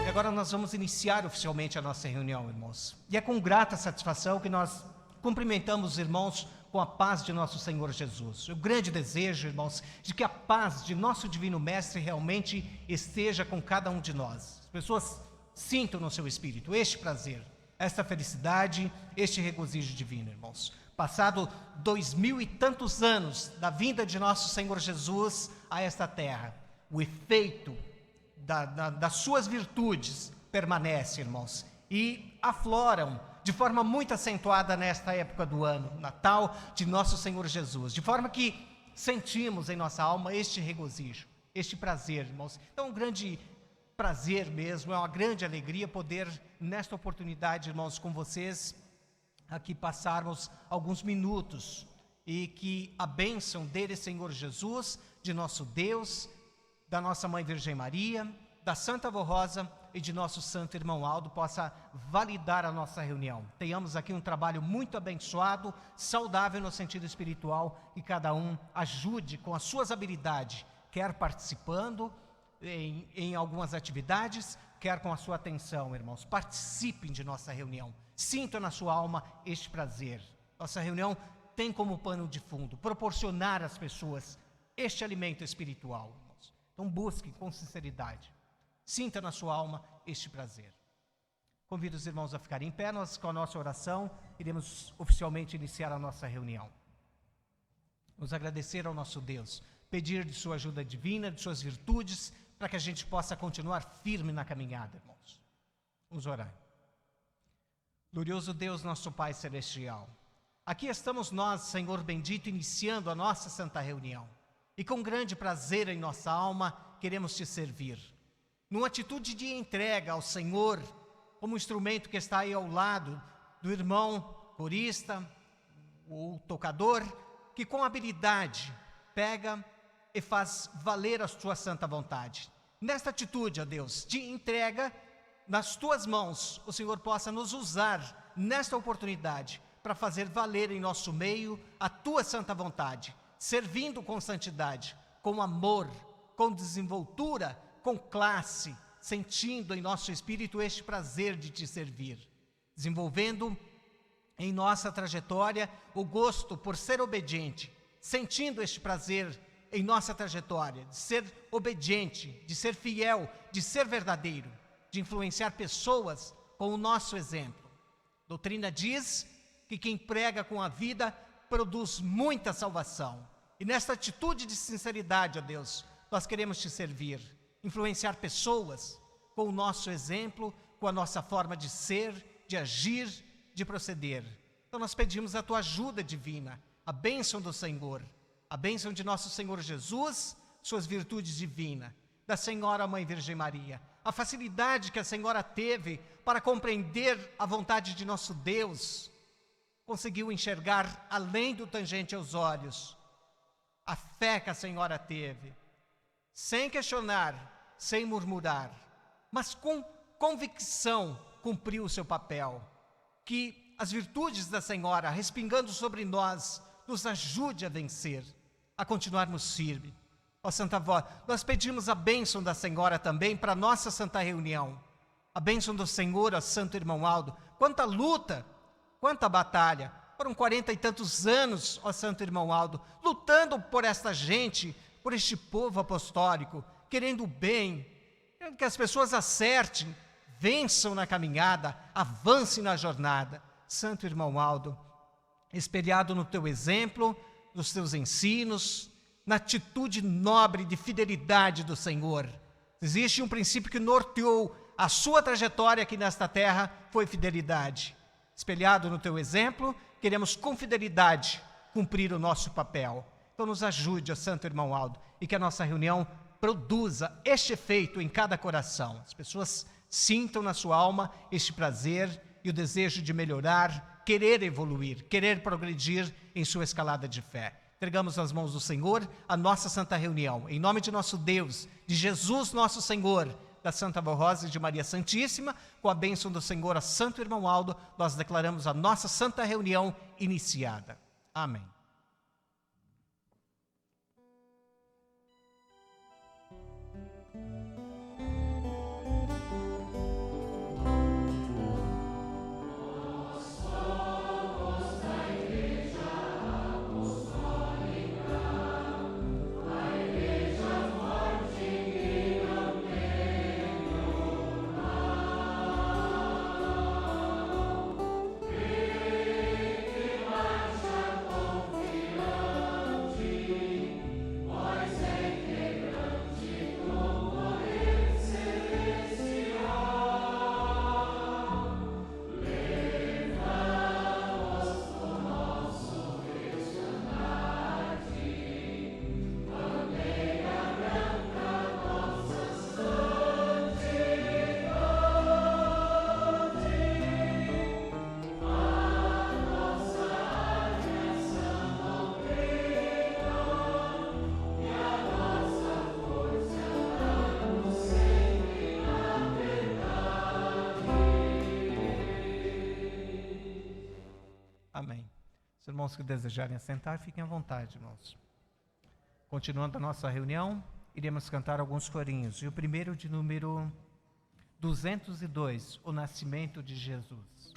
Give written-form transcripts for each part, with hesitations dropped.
Agora nós vamos iniciar oficialmente a nossa reunião, irmãos. E é com grata satisfação que nós cumprimentamos os irmãos com a paz de nosso Senhor Jesus. O grande desejo, irmãos, de que a paz de nosso Divino Mestre realmente esteja com cada um de nós. As pessoas sintam no seu espírito este prazer, esta felicidade, este regozijo divino, irmãos. Passado 2000 e tantos anos da vinda de nosso Senhor Jesus a esta terra, o efeito das suas virtudes permanece, irmãos, e afloram de forma muito acentuada nesta época do ano, Natal de nosso Senhor Jesus, de forma que sentimos em nossa alma este regozijo, este prazer, irmãos. Então, um grande prazer mesmo, é uma grande alegria poder, nesta oportunidade, irmãos, com vocês, aqui passarmos alguns minutos, e que a bênção dele, Senhor Jesus, de nosso Deus, da nossa Mãe Virgem Maria, da Santa Avó Rosa e de nosso Santo Irmão Aldo possa validar a nossa reunião. Tenhamos aqui um trabalho muito abençoado, saudável no sentido espiritual, e cada um ajude com as suas habilidades, quer participando em algumas atividades, quer com a sua atenção, irmãos. Participem de nossa reunião, sintam na sua alma este prazer. Nossa reunião tem como pano de fundo proporcionar às pessoas este alimento espiritual. Então busque com sinceridade, sinta na sua alma este prazer. Convido os irmãos a ficarem em pé. Nós, com a nossa oração, iremos oficialmente iniciar a nossa reunião. Vamos agradecer ao nosso Deus, pedir de sua ajuda divina, de suas virtudes, para que a gente possa continuar firme na caminhada, irmãos. Vamos orar. Glorioso Deus, nosso Pai Celestial, aqui estamos nós, Senhor bendito, iniciando a nossa santa reunião. E com grande prazer em nossa alma, queremos te servir. Numa atitude de entrega ao Senhor, como instrumento que está aí ao lado do irmão corista, o tocador, que com habilidade pega e faz valer a tua santa vontade. Nesta atitude, ó Deus, de entrega, nas tuas mãos, o Senhor possa nos usar nesta oportunidade para fazer valer em nosso meio a tua santa vontade, servindo com santidade, com amor, com desenvoltura, com classe, sentindo em nosso espírito este prazer de te servir, desenvolvendo em nossa trajetória o gosto por ser obediente, sentindo este prazer em nossa trajetória, de ser obediente, de ser fiel, de ser verdadeiro, de influenciar pessoas com o nosso exemplo. A doutrina diz que quem prega com a vida produz muita salvação. E nesta atitude de sinceridade, ó Deus, nós queremos te servir, influenciar pessoas com o nosso exemplo, com a nossa forma de ser, de agir, de proceder. Então nós pedimos a tua ajuda divina, a bênção do Senhor, a bênção de nosso Senhor Jesus, suas virtudes divinas, da Senhora Mãe Virgem Maria, a facilidade que a Senhora teve para compreender a vontade de nosso Deus, conseguiu enxergar além do tangente aos olhos, a fé que a Senhora teve, sem questionar, sem murmurar, mas com convicção cumpriu o seu papel. Que as virtudes da Senhora, respingando sobre nós, nos ajude a vencer, a continuarmos firmes. Ó Santa Avó, nós pedimos a bênção da Senhora também para a nossa santa reunião. A bênção do Senhor, ó Santo Irmão Aldo. Quanta luta, quanta batalha. Foram 40 e tantos anos, ó Santo Irmão Aldo, lutando por esta gente, por este povo apostólico, querendo o bem, querendo que as pessoas acertem, vençam na caminhada, avancem na jornada. Santo Irmão Aldo, espelhado no teu exemplo, nos teus ensinos, na atitude nobre de fidelidade do Senhor. Existe um princípio que norteou a sua trajetória aqui nesta terra, foi fidelidade. Espelhado no teu exemplo, queremos com fidelidade cumprir o nosso papel. Então nos ajude, ó Santo Irmão Aldo, e que a nossa reunião produza este efeito em cada coração. As pessoas sintam na sua alma este prazer e o desejo de melhorar, querer evoluir, querer progredir em sua escalada de fé. Entregamos nas mãos do Senhor a nossa santa reunião. Em nome de nosso Deus, de Jesus nosso Senhor, da Santa Avó Rosa e de Maria Santíssima, com a bênção do Senhor a Santo Irmão Aldo, nós declaramos a nossa santa reunião iniciada. Amém. Amém. Os irmãos que desejarem assentar, fiquem à vontade, irmãos. Continuando a nossa reunião, iremos cantar alguns corinhos. E o primeiro de número 202, O Nascimento de Jesus.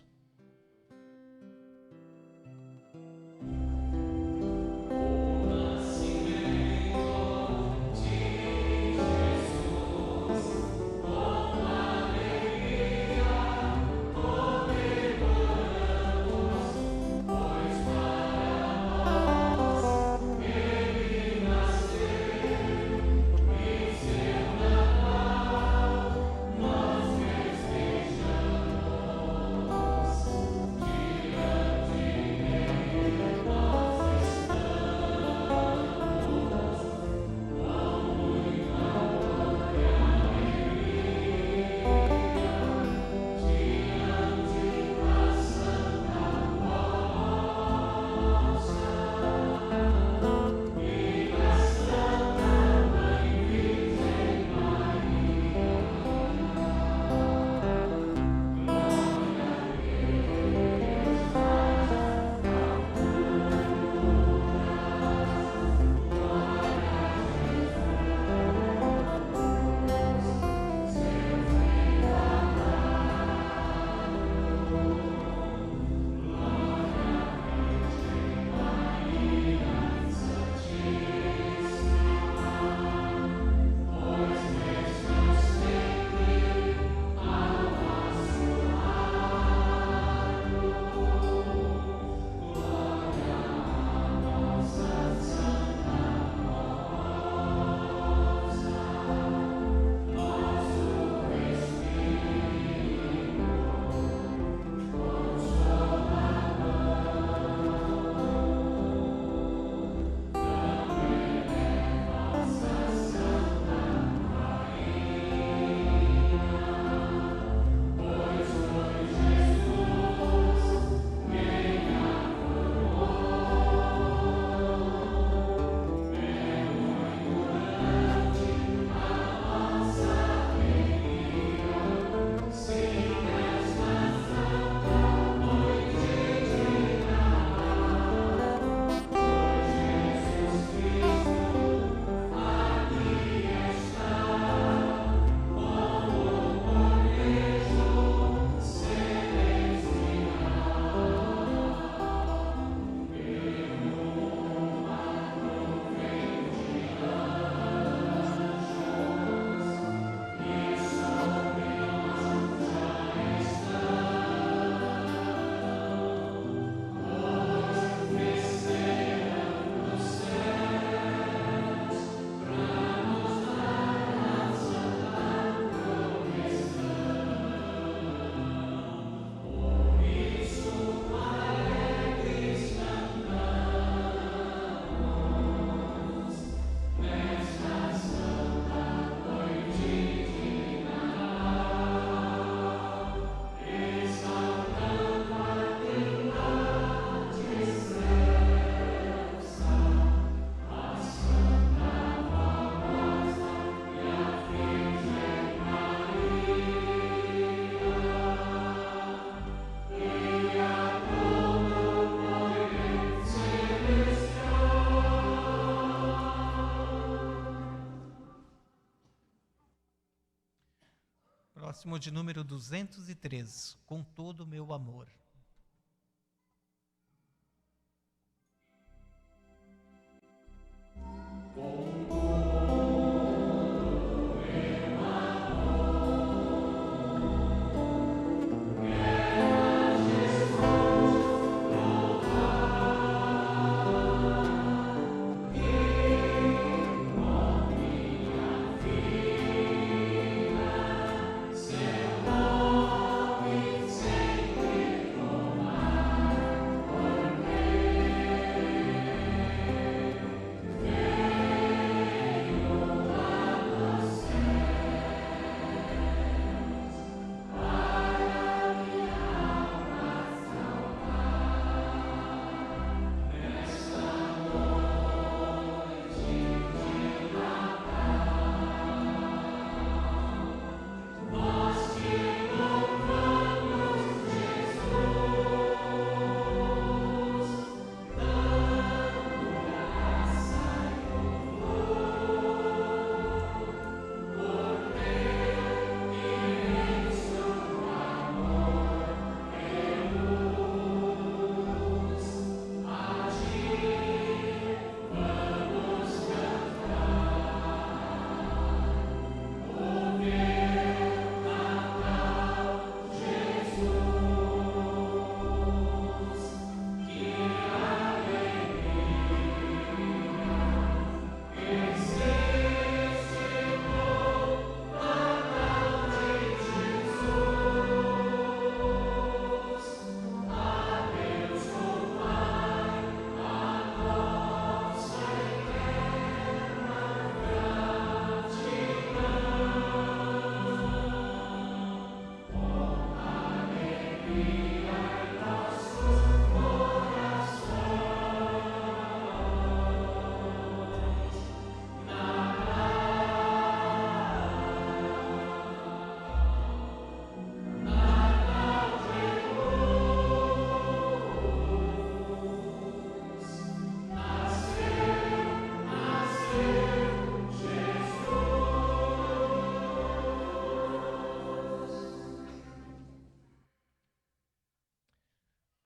o de número 203, com todo o meu amor.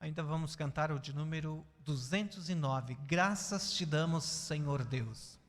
Ainda vamos cantar o de número 209. Graças te damos, Senhor Deus.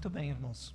Muito bem, irmãos.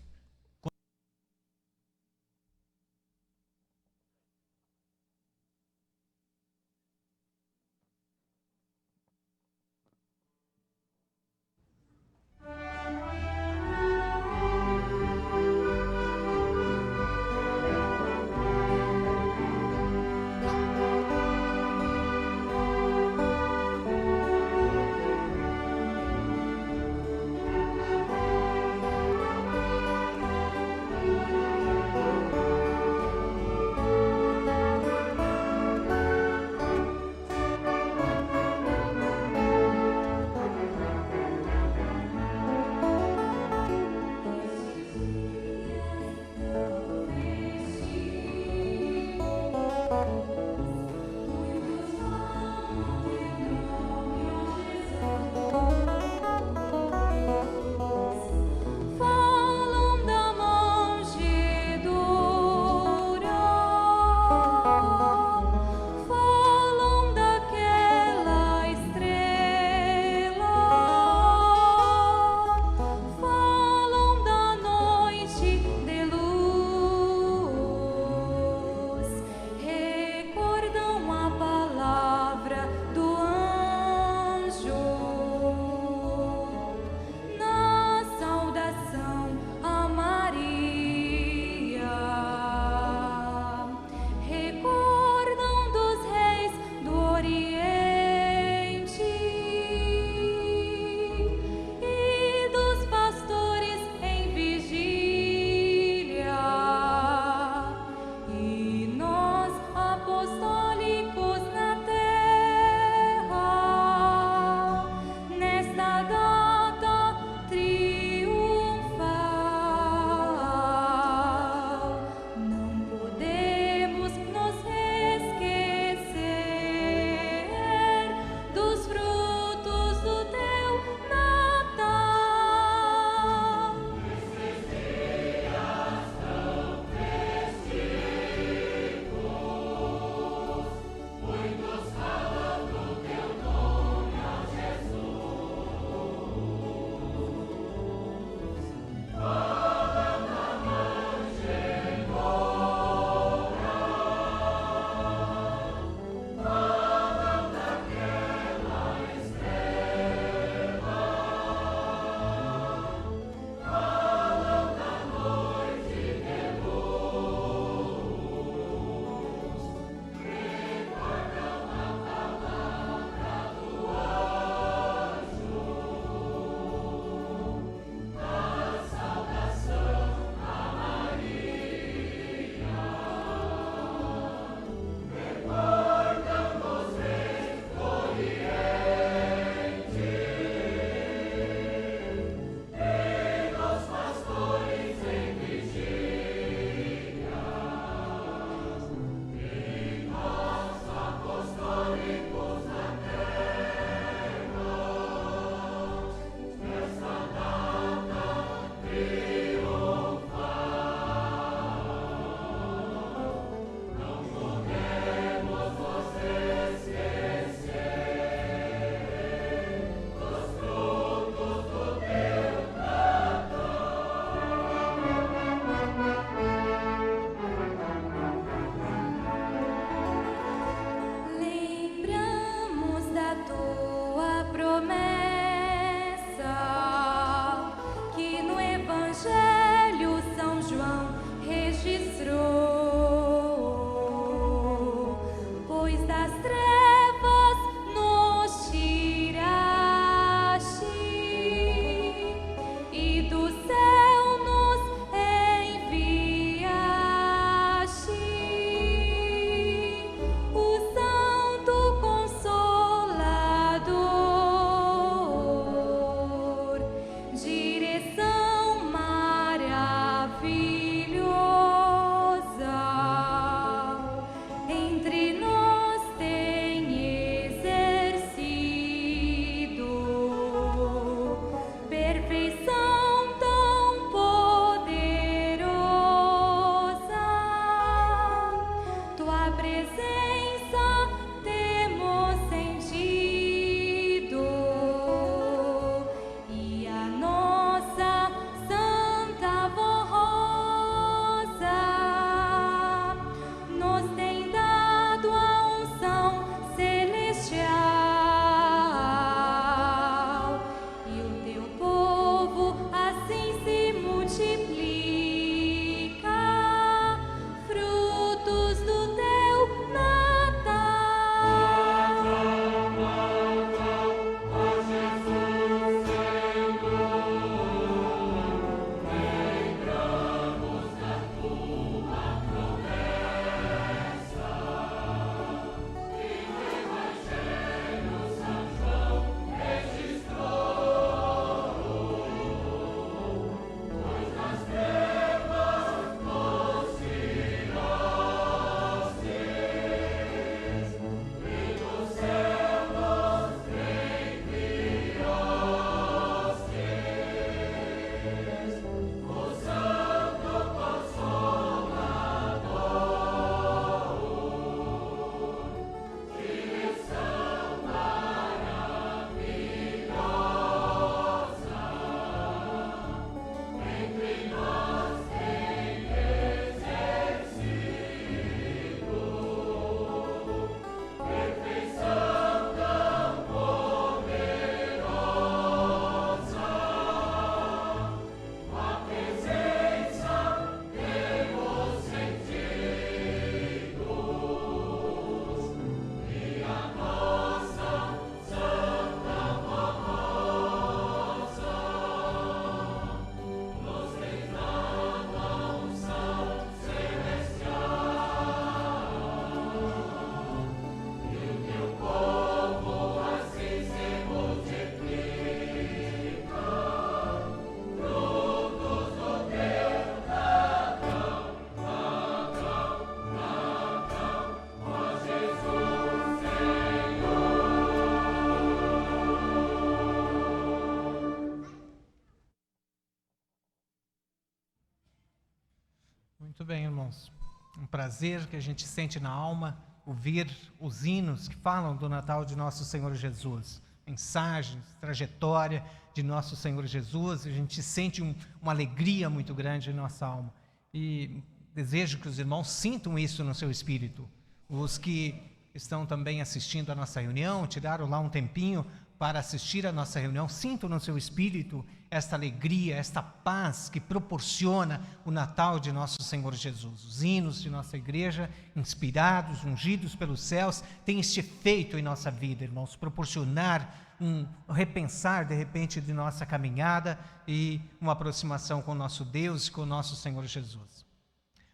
Muito bem, irmãos. Um prazer que a gente sente na alma ouvir os hinos que falam do Natal de nosso Senhor Jesus. Mensagens, trajetória de nosso Senhor Jesus. A gente sente uma alegria muito grande em nossa alma. E desejo que os irmãos sintam isso no seu espírito. Os que estão também assistindo a nossa reunião, tiraram lá um tempinho para assistir a nossa reunião, sintam no seu espírito esta alegria, esta paz que proporciona o Natal de nosso Senhor Jesus. Os hinos de nossa igreja, inspirados, ungidos pelos céus, têm este efeito em nossa vida, irmãos, proporcionar um repensar, de repente, de nossa caminhada e uma aproximação com o nosso Deus e com o nosso Senhor Jesus.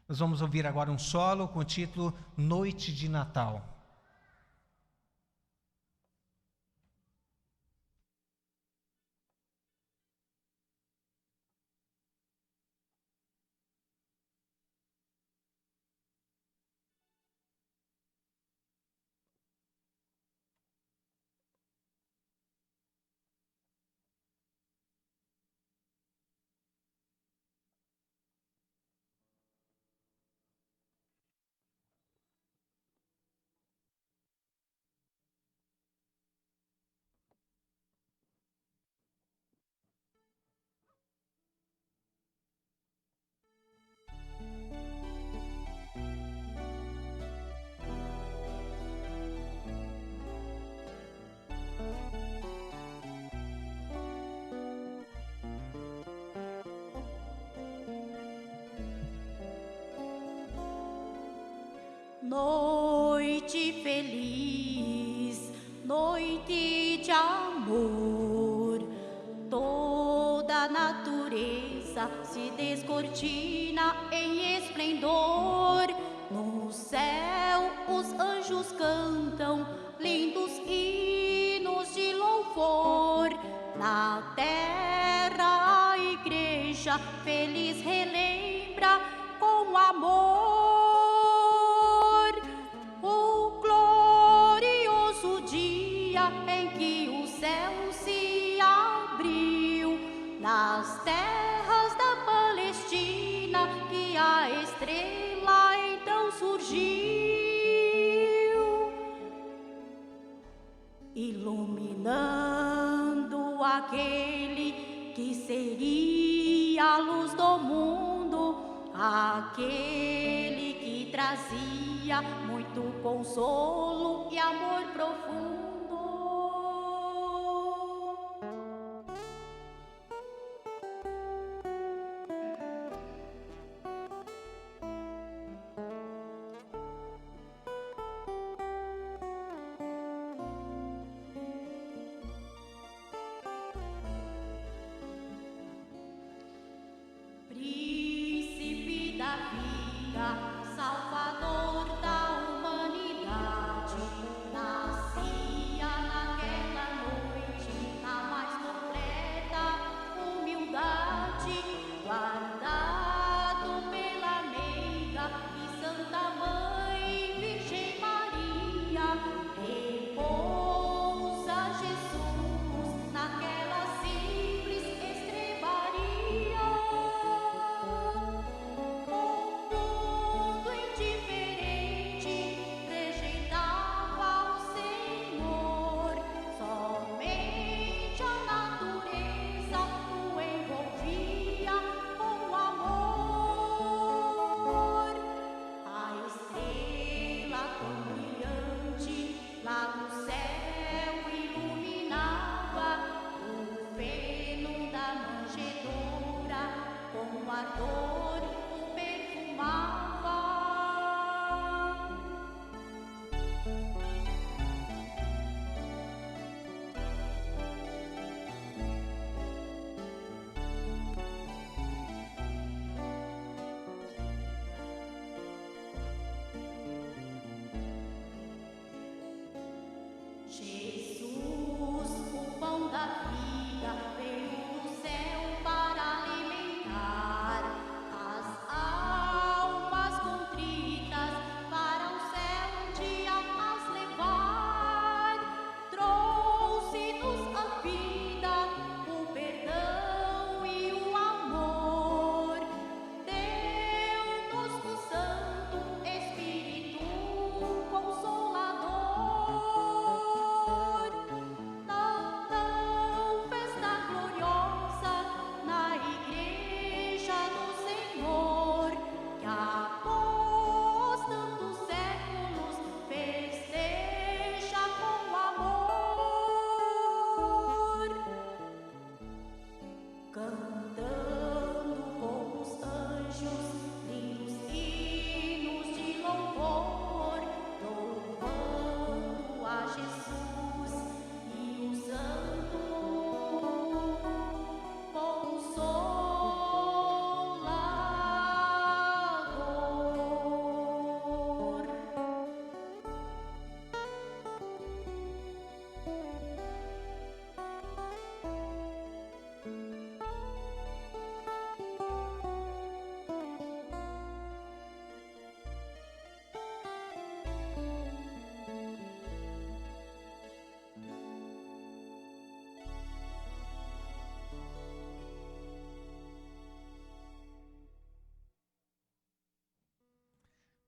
Nós vamos ouvir agora um solo com o título Noite de Natal. Noite feliz, noite de amor, toda a natureza se descortina em esplendor. No céu os anjos cantam lindos hinos de louvor. Na terra a igreja feliz relembra com amor o glorioso dia em que o céu se abriu. Nas terras da Palestina que a estrela então surgiu, iluminando aquele que seria a luz do mundo, aquele que trazia muito consolo e amor profundo. Príncipe da vida, Salvador da humanidade, nascido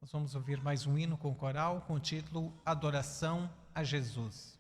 Nós vamos ouvir mais um hino com coral com o título Adoração a Jesus.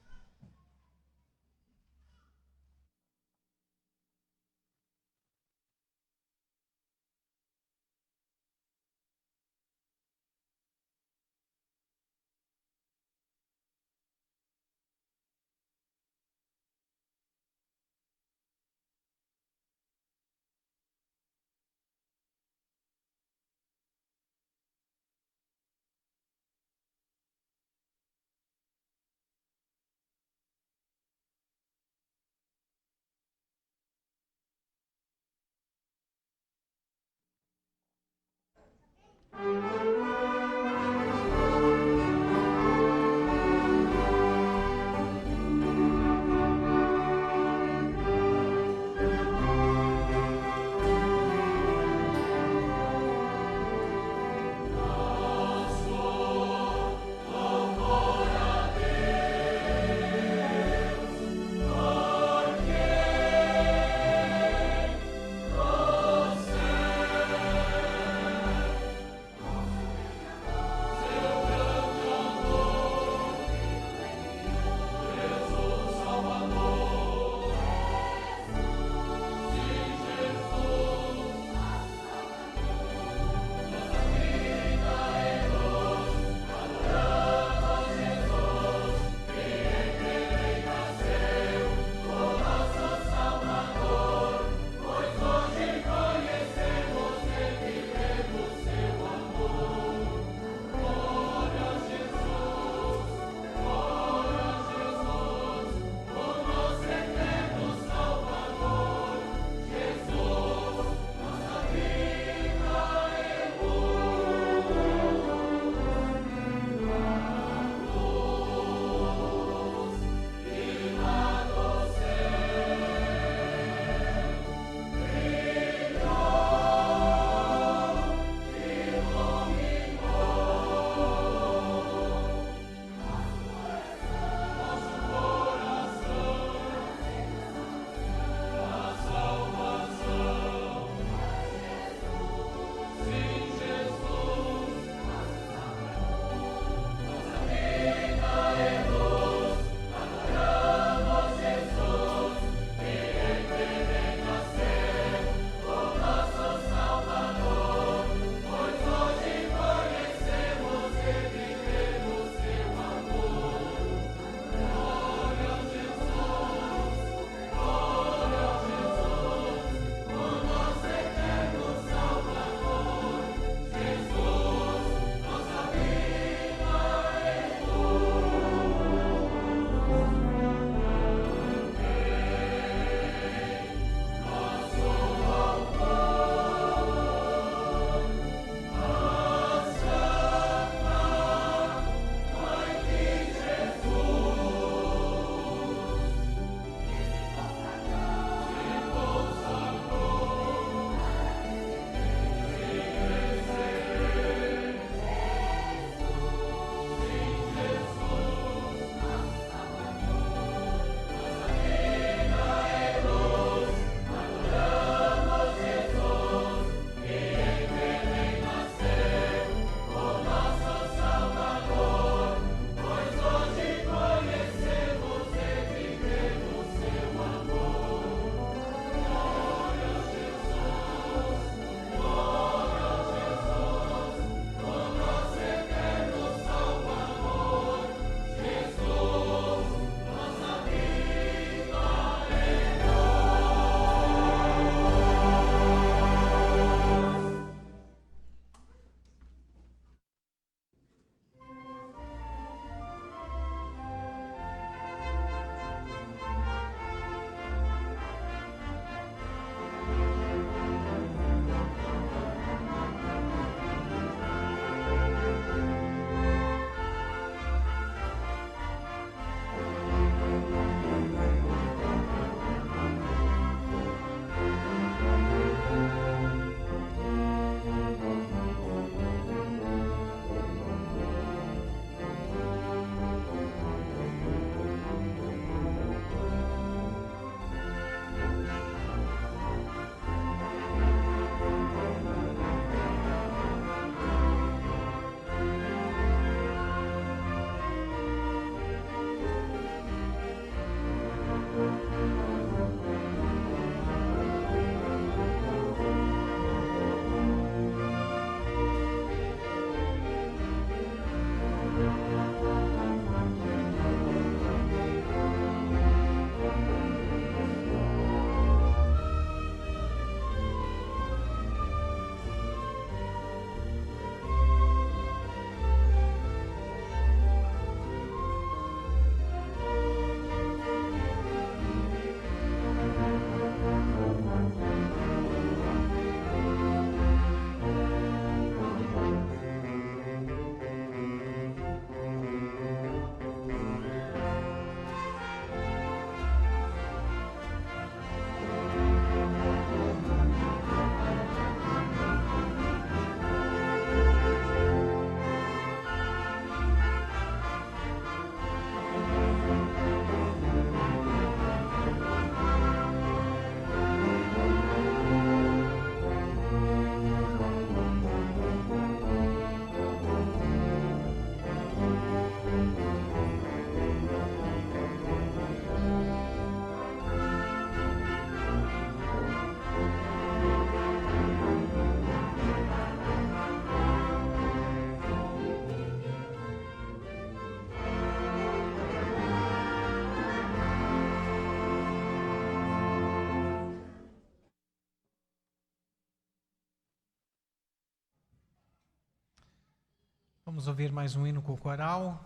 Vamos ouvir mais um hino com o coral,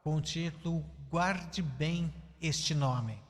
com o título Guarde Bem Este Nome.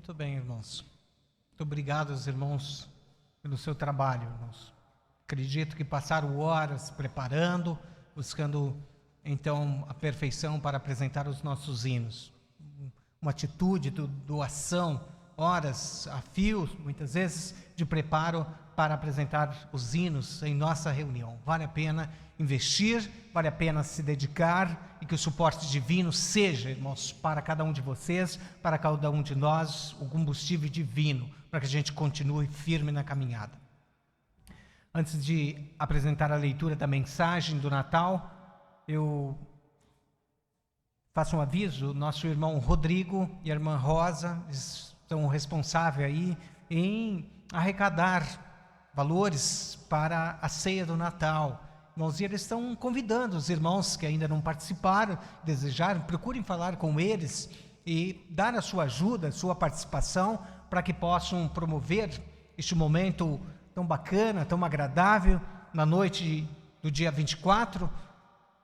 Muito bem, irmãos. Muito obrigado aos irmãos pelo seu trabalho, irmãos. Acredito que passaram horas preparando, buscando então a perfeição para apresentar os nossos hinos. Uma atitude de doação, horas a fio, muitas vezes, de preparo para apresentar os hinos em nossa reunião. Vale a pena investir, vale a pena se dedicar e que o suporte divino seja, irmãos, para cada um de vocês, para cada um de nós, o combustível divino, para que a gente continue firme na caminhada. Antes de apresentar a leitura da mensagem do Natal, eu faço um aviso. Nosso irmão Rodrigo e a irmã Rosa estão responsáveis aí em arrecadar valores para a ceia do Natal. Irmãos, e eles estão convidando os irmãos que ainda não participaram, desejaram, procurem falar com eles e dar a sua ajuda, a sua participação, para que possam promover este momento tão bacana, tão agradável, na noite do dia 24,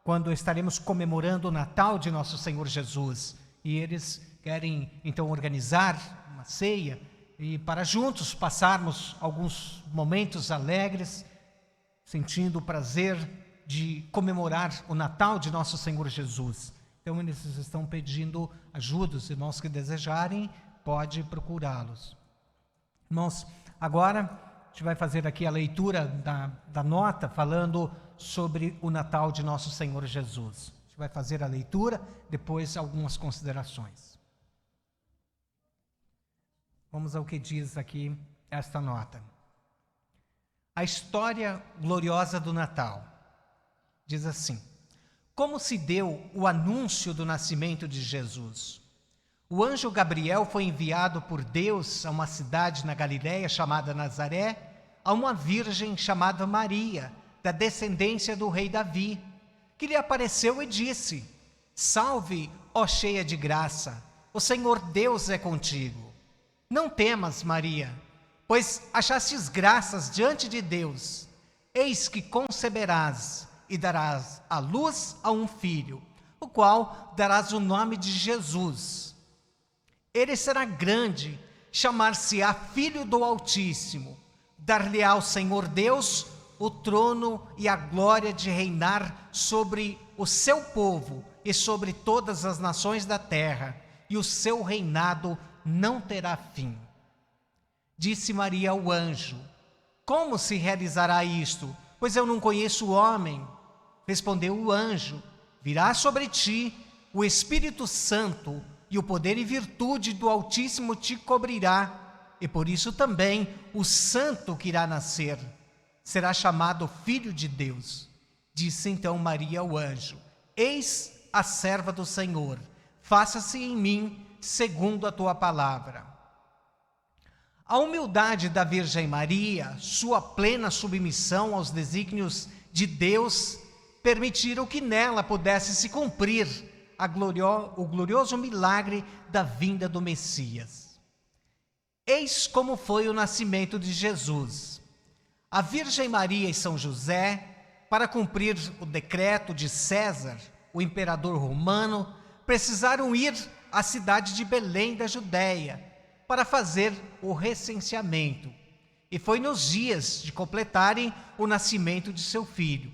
quando estaremos comemorando o Natal de nosso Senhor Jesus. E eles querem então organizar uma ceia e para juntos passarmos alguns momentos alegres, sentindo o prazer de comemorar o Natal de nosso Senhor Jesus. Então eles estão pedindo ajuda, os irmãos que desejarem, pode procurá-los. Irmãos, agora a gente vai fazer aqui a leitura da nota falando sobre o Natal de nosso Senhor Jesus. A gente vai fazer a leitura, depois algumas considerações. Vamos ao que diz aqui esta nota. A história gloriosa do Natal diz assim: como se deu o anúncio do nascimento de Jesus? O anjo Gabriel foi enviado por Deus a uma cidade na Galiléia chamada Nazaré, a uma virgem chamada Maria, da descendência do rei Davi, que lhe apareceu e disse: salve, ó cheia de graça, o Senhor Deus é contigo. Não temas, Maria, pois achastes graças diante de Deus. Eis que conceberás e darás à luz a um filho, o qual darás o nome de Jesus. Ele será grande, chamar-se-á Filho do Altíssimo. Dar-lhe-á ao Senhor Deus o trono e a glória de reinar sobre o seu povo e sobre todas as nações da terra, e o seu reinado não terá fim. Disse Maria ao anjo: como se realizará isto? Pois eu não conheço o homem. Respondeu o anjo: virá sobre ti o Espírito Santo, e o poder e virtude do Altíssimo te cobrirá, e por isso também o santo que irá nascer será chamado Filho de Deus. Disse então Maria ao anjo: eis a serva do Senhor, faça-se em mim segundo a tua palavra. A humildade da Virgem Maria, sua plena submissão aos desígnios de Deus, permitiram que nela pudesse se cumprir o glorioso milagre da vinda do Messias. Eis como foi o nascimento de Jesus. A Virgem Maria e São José, para cumprir o decreto de César, o imperador romano, precisaram ir à cidade de Belém da Judéia para fazer o recenseamento. E foi nos dias de completarem o nascimento de seu filho.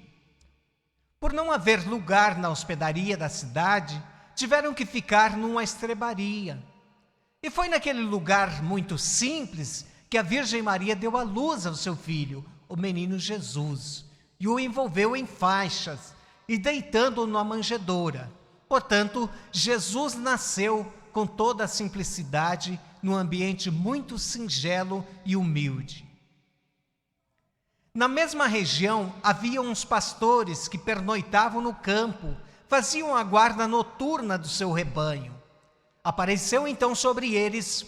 Por não haver lugar na hospedaria da cidade, tiveram que ficar numa estrebaria. E foi naquele lugar muito simples que a Virgem Maria deu à luz ao seu filho, o menino Jesus, e o envolveu em faixas e deitando-o na manjedoura. Portanto, Jesus nasceu com toda a simplicidade, num ambiente muito singelo e humilde. Na mesma região, havia uns pastores que pernoitavam no campo, faziam a guarda noturna do seu rebanho. Apareceu então sobre eles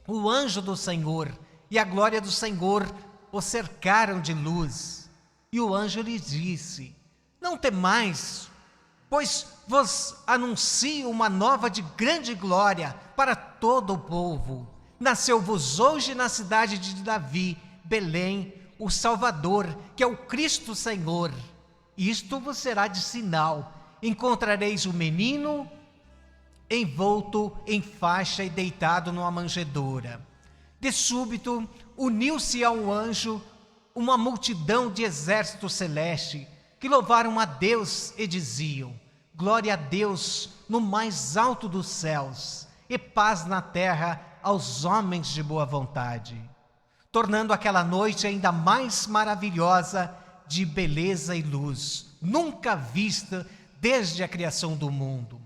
o anjo do Senhor, e a glória do Senhor os cercaram de luz. E o anjo lhes disse: não temais, pois vos anuncio uma nova de grande glória para todo o povo. Nasceu-vos hoje na cidade de Davi, Belém, o Salvador, que é o Cristo Senhor. Isto vos será de sinal: encontrareis o menino envolto em faixa e deitado numa manjedoura. De súbito, uniu-se ao anjo uma multidão de exército celeste, que louvaram a Deus e diziam: glória a Deus no mais alto dos céus, e paz na terra aos homens de boa vontade, tornando aquela noite ainda mais maravilhosa de beleza e luz, nunca vista desde a criação do mundo.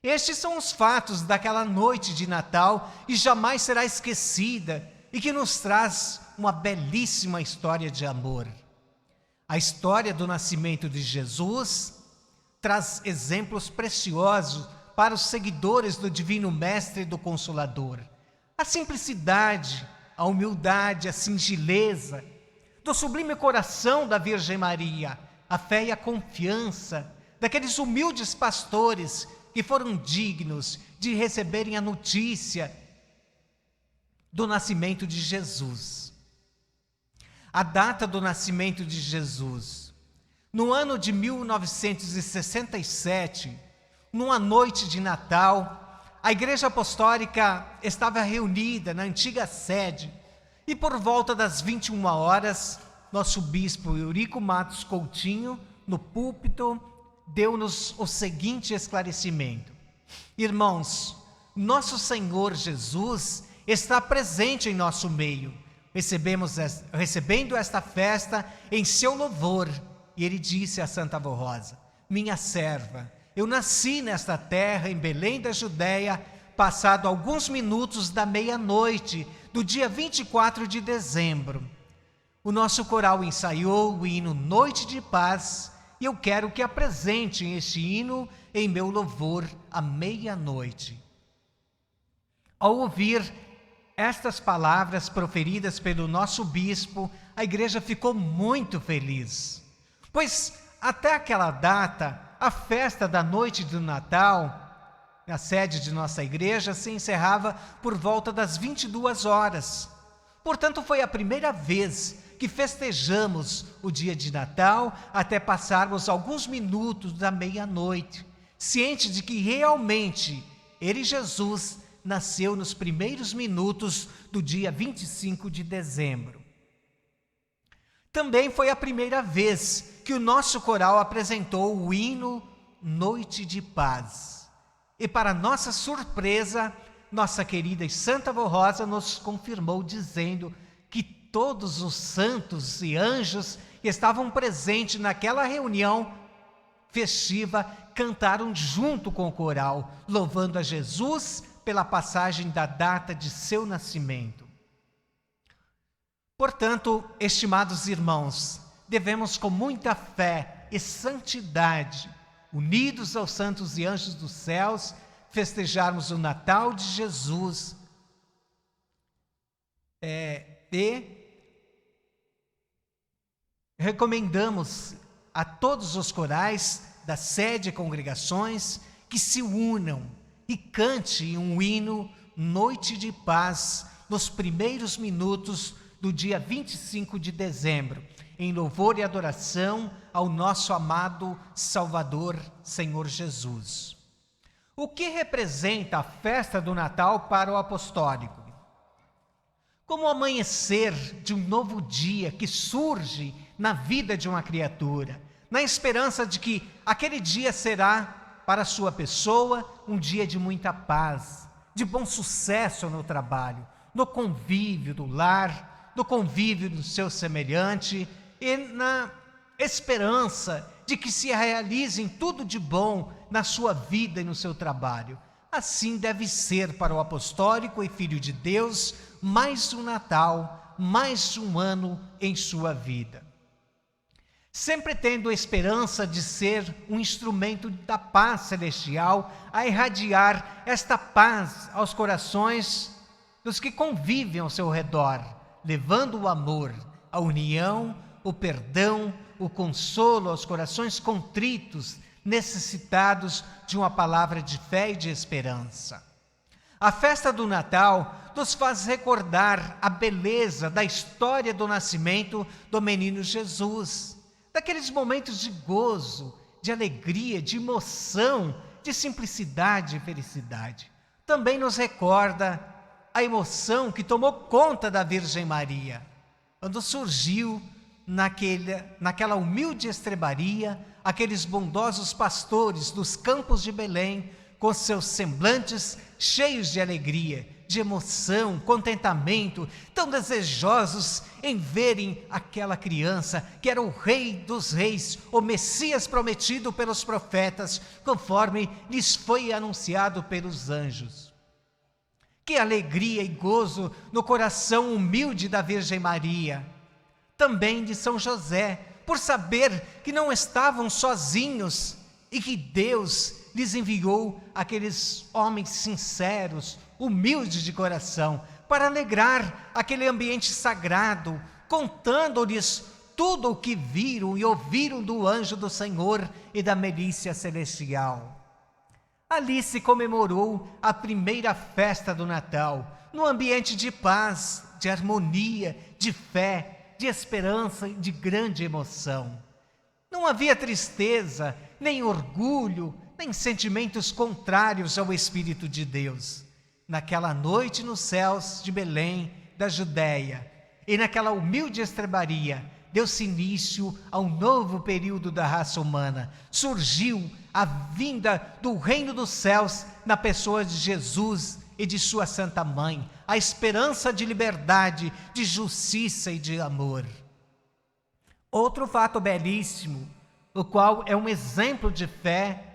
Estes são os fatos daquela noite de Natal e jamais será esquecida, e que nos traz uma belíssima história de amor. A história do nascimento de Jesus traz exemplos preciosos para os seguidores do Divino Mestre e do Consolador. A simplicidade, a humildade, a singeleza do sublime coração da Virgem Maria, a fé e a confiança daqueles humildes pastores que foram dignos de receberem a notícia do nascimento de Jesus. A data do nascimento de Jesus. No ano de 1967, numa noite de Natal, a Igreja Apostólica estava reunida na antiga sede e por volta das 21 horas, nosso bispo Eurico Matos Coutinho, no púlpito, deu-nos o seguinte esclarecimento: irmãos, nosso Senhor Jesus está presente em nosso meio. Recebendo esta festa em seu louvor. E ele disse a Santa Avó Rosa: minha serva, eu nasci nesta terra, em Belém da Judéia, passado alguns minutos da meia-noite, do dia 24 de dezembro. O nosso coral ensaiou o hino Noite de Paz, e eu quero que apresentem este hino em meu louvor à meia-noite. Ao ouvir estas palavras proferidas pelo nosso bispo, a igreja ficou muito feliz, pois até aquela data, a festa da noite do Natal, na sede de nossa igreja, se encerrava por volta das 22 horas. Portanto, foi a primeira vez que festejamos o dia de Natal até passarmos alguns minutos da meia-noite, ciente de que realmente ele, Jesus, nasceu nos primeiros minutos do dia 25 de dezembro. Também foi a primeira vez que o nosso coral apresentou o hino Noite de Paz. E para nossa surpresa, nossa querida e Santa Avó Rosa nos confirmou dizendo que todos os santos e anjos que estavam presentes naquela reunião festiva cantaram junto com o coral, louvando a Jesus pela passagem da data de seu nascimento. Portanto, estimados irmãos, devemos com muita fé e santidade, unidos aos santos e anjos dos céus, festejarmos o Natal de Jesus e recomendamos a todos os corais da sede e congregações que se unam e cante um hino Noite de Paz nos primeiros minutos do dia 25 de dezembro, em louvor e adoração ao nosso amado Salvador, Senhor Jesus. O que representa a festa do Natal para o apostólico? Como o amanhecer de um novo dia que surge na vida de uma criatura, na esperança de que aquele dia será, para a sua pessoa, um dia de muita paz, de bom sucesso no trabalho, no convívio do lar, no convívio do seu semelhante e na esperança de que se realizem tudo de bom na sua vida e no seu trabalho. Assim deve ser para o apostólico e filho de Deus mais um Natal, mais um ano em sua vida. Sempre tendo a esperança de ser um instrumento da paz celestial, a irradiar esta paz aos corações dos que convivem ao seu redor, levando o amor, a união, o perdão, o consolo aos corações contritos, necessitados de uma palavra de fé e de esperança. A festa do Natal nos faz recordar a beleza da história do nascimento do menino Jesus, daqueles momentos de gozo, de alegria, de emoção de simplicidade e felicidade. Também nos recorda a emoção que tomou conta da Virgem Maria, quando surgiu naquela humilde estrebaria, aqueles bondosos pastores dos campos de Belém, com seus semblantes cheios de alegria, de emoção, contentamento, tão desejosos em verem aquela criança que era o Rei dos Reis, o Messias prometido pelos profetas, conforme lhes foi anunciado pelos anjos. Que alegria e gozo no coração humilde da Virgem Maria, também de São José, por saber que não estavam sozinhos e que Deus lhes enviou aqueles homens sinceros, humildes de coração, para alegrar aquele ambiente sagrado, contando-lhes tudo o que viram e ouviram do anjo do Senhor e da milícia celestial. Ali se comemorou a primeira festa do Natal, num ambiente de paz, de harmonia, de fé, de esperança e de grande emoção. Não havia tristeza, nem orgulho, nem sentimentos contrários ao Espírito de Deus. Naquela noite nos céus de Belém, da Judéia, e naquela humilde estrebaria, deu-se início a um novo período da raça humana. Surgiu a vinda do reino dos céus na pessoa de Jesus e de sua Santa Mãe, a esperança de liberdade, de justiça e de amor. Outro fato belíssimo, o qual é um exemplo de fé,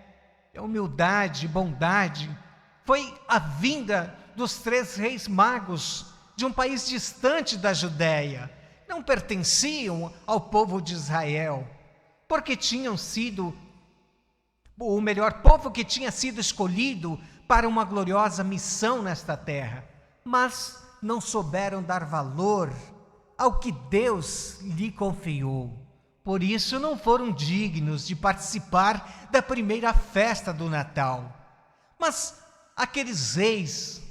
humildade e bondade, foi a vinda dos 3 reis magos de um país distante da Judéia. Não pertenciam ao povo de Israel, porque tinham sido, ou melhor, povo que tinha sido escolhido para uma gloriosa missão nesta terra, mas não souberam dar valor ao que Deus lhe confiou. Por isso não foram dignos de participar da primeira festa do Natal. Mas aqueles reis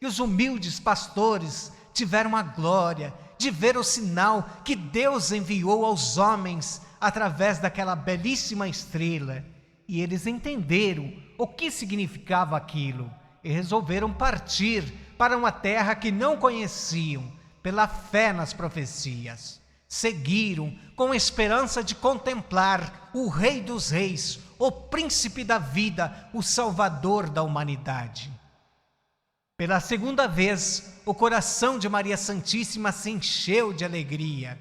e os humildes pastores tiveram a glória de ver o sinal que Deus enviou aos homens através daquela belíssima estrela. E eles entenderam o que significava aquilo e resolveram partir para uma terra que não conheciam, pela fé nas profecias. Seguiram com esperança de contemplar o Rei dos Reis, o Príncipe da vida, o Salvador da humanidade. Pela segunda vez, o coração de Maria Santíssima se encheu de alegria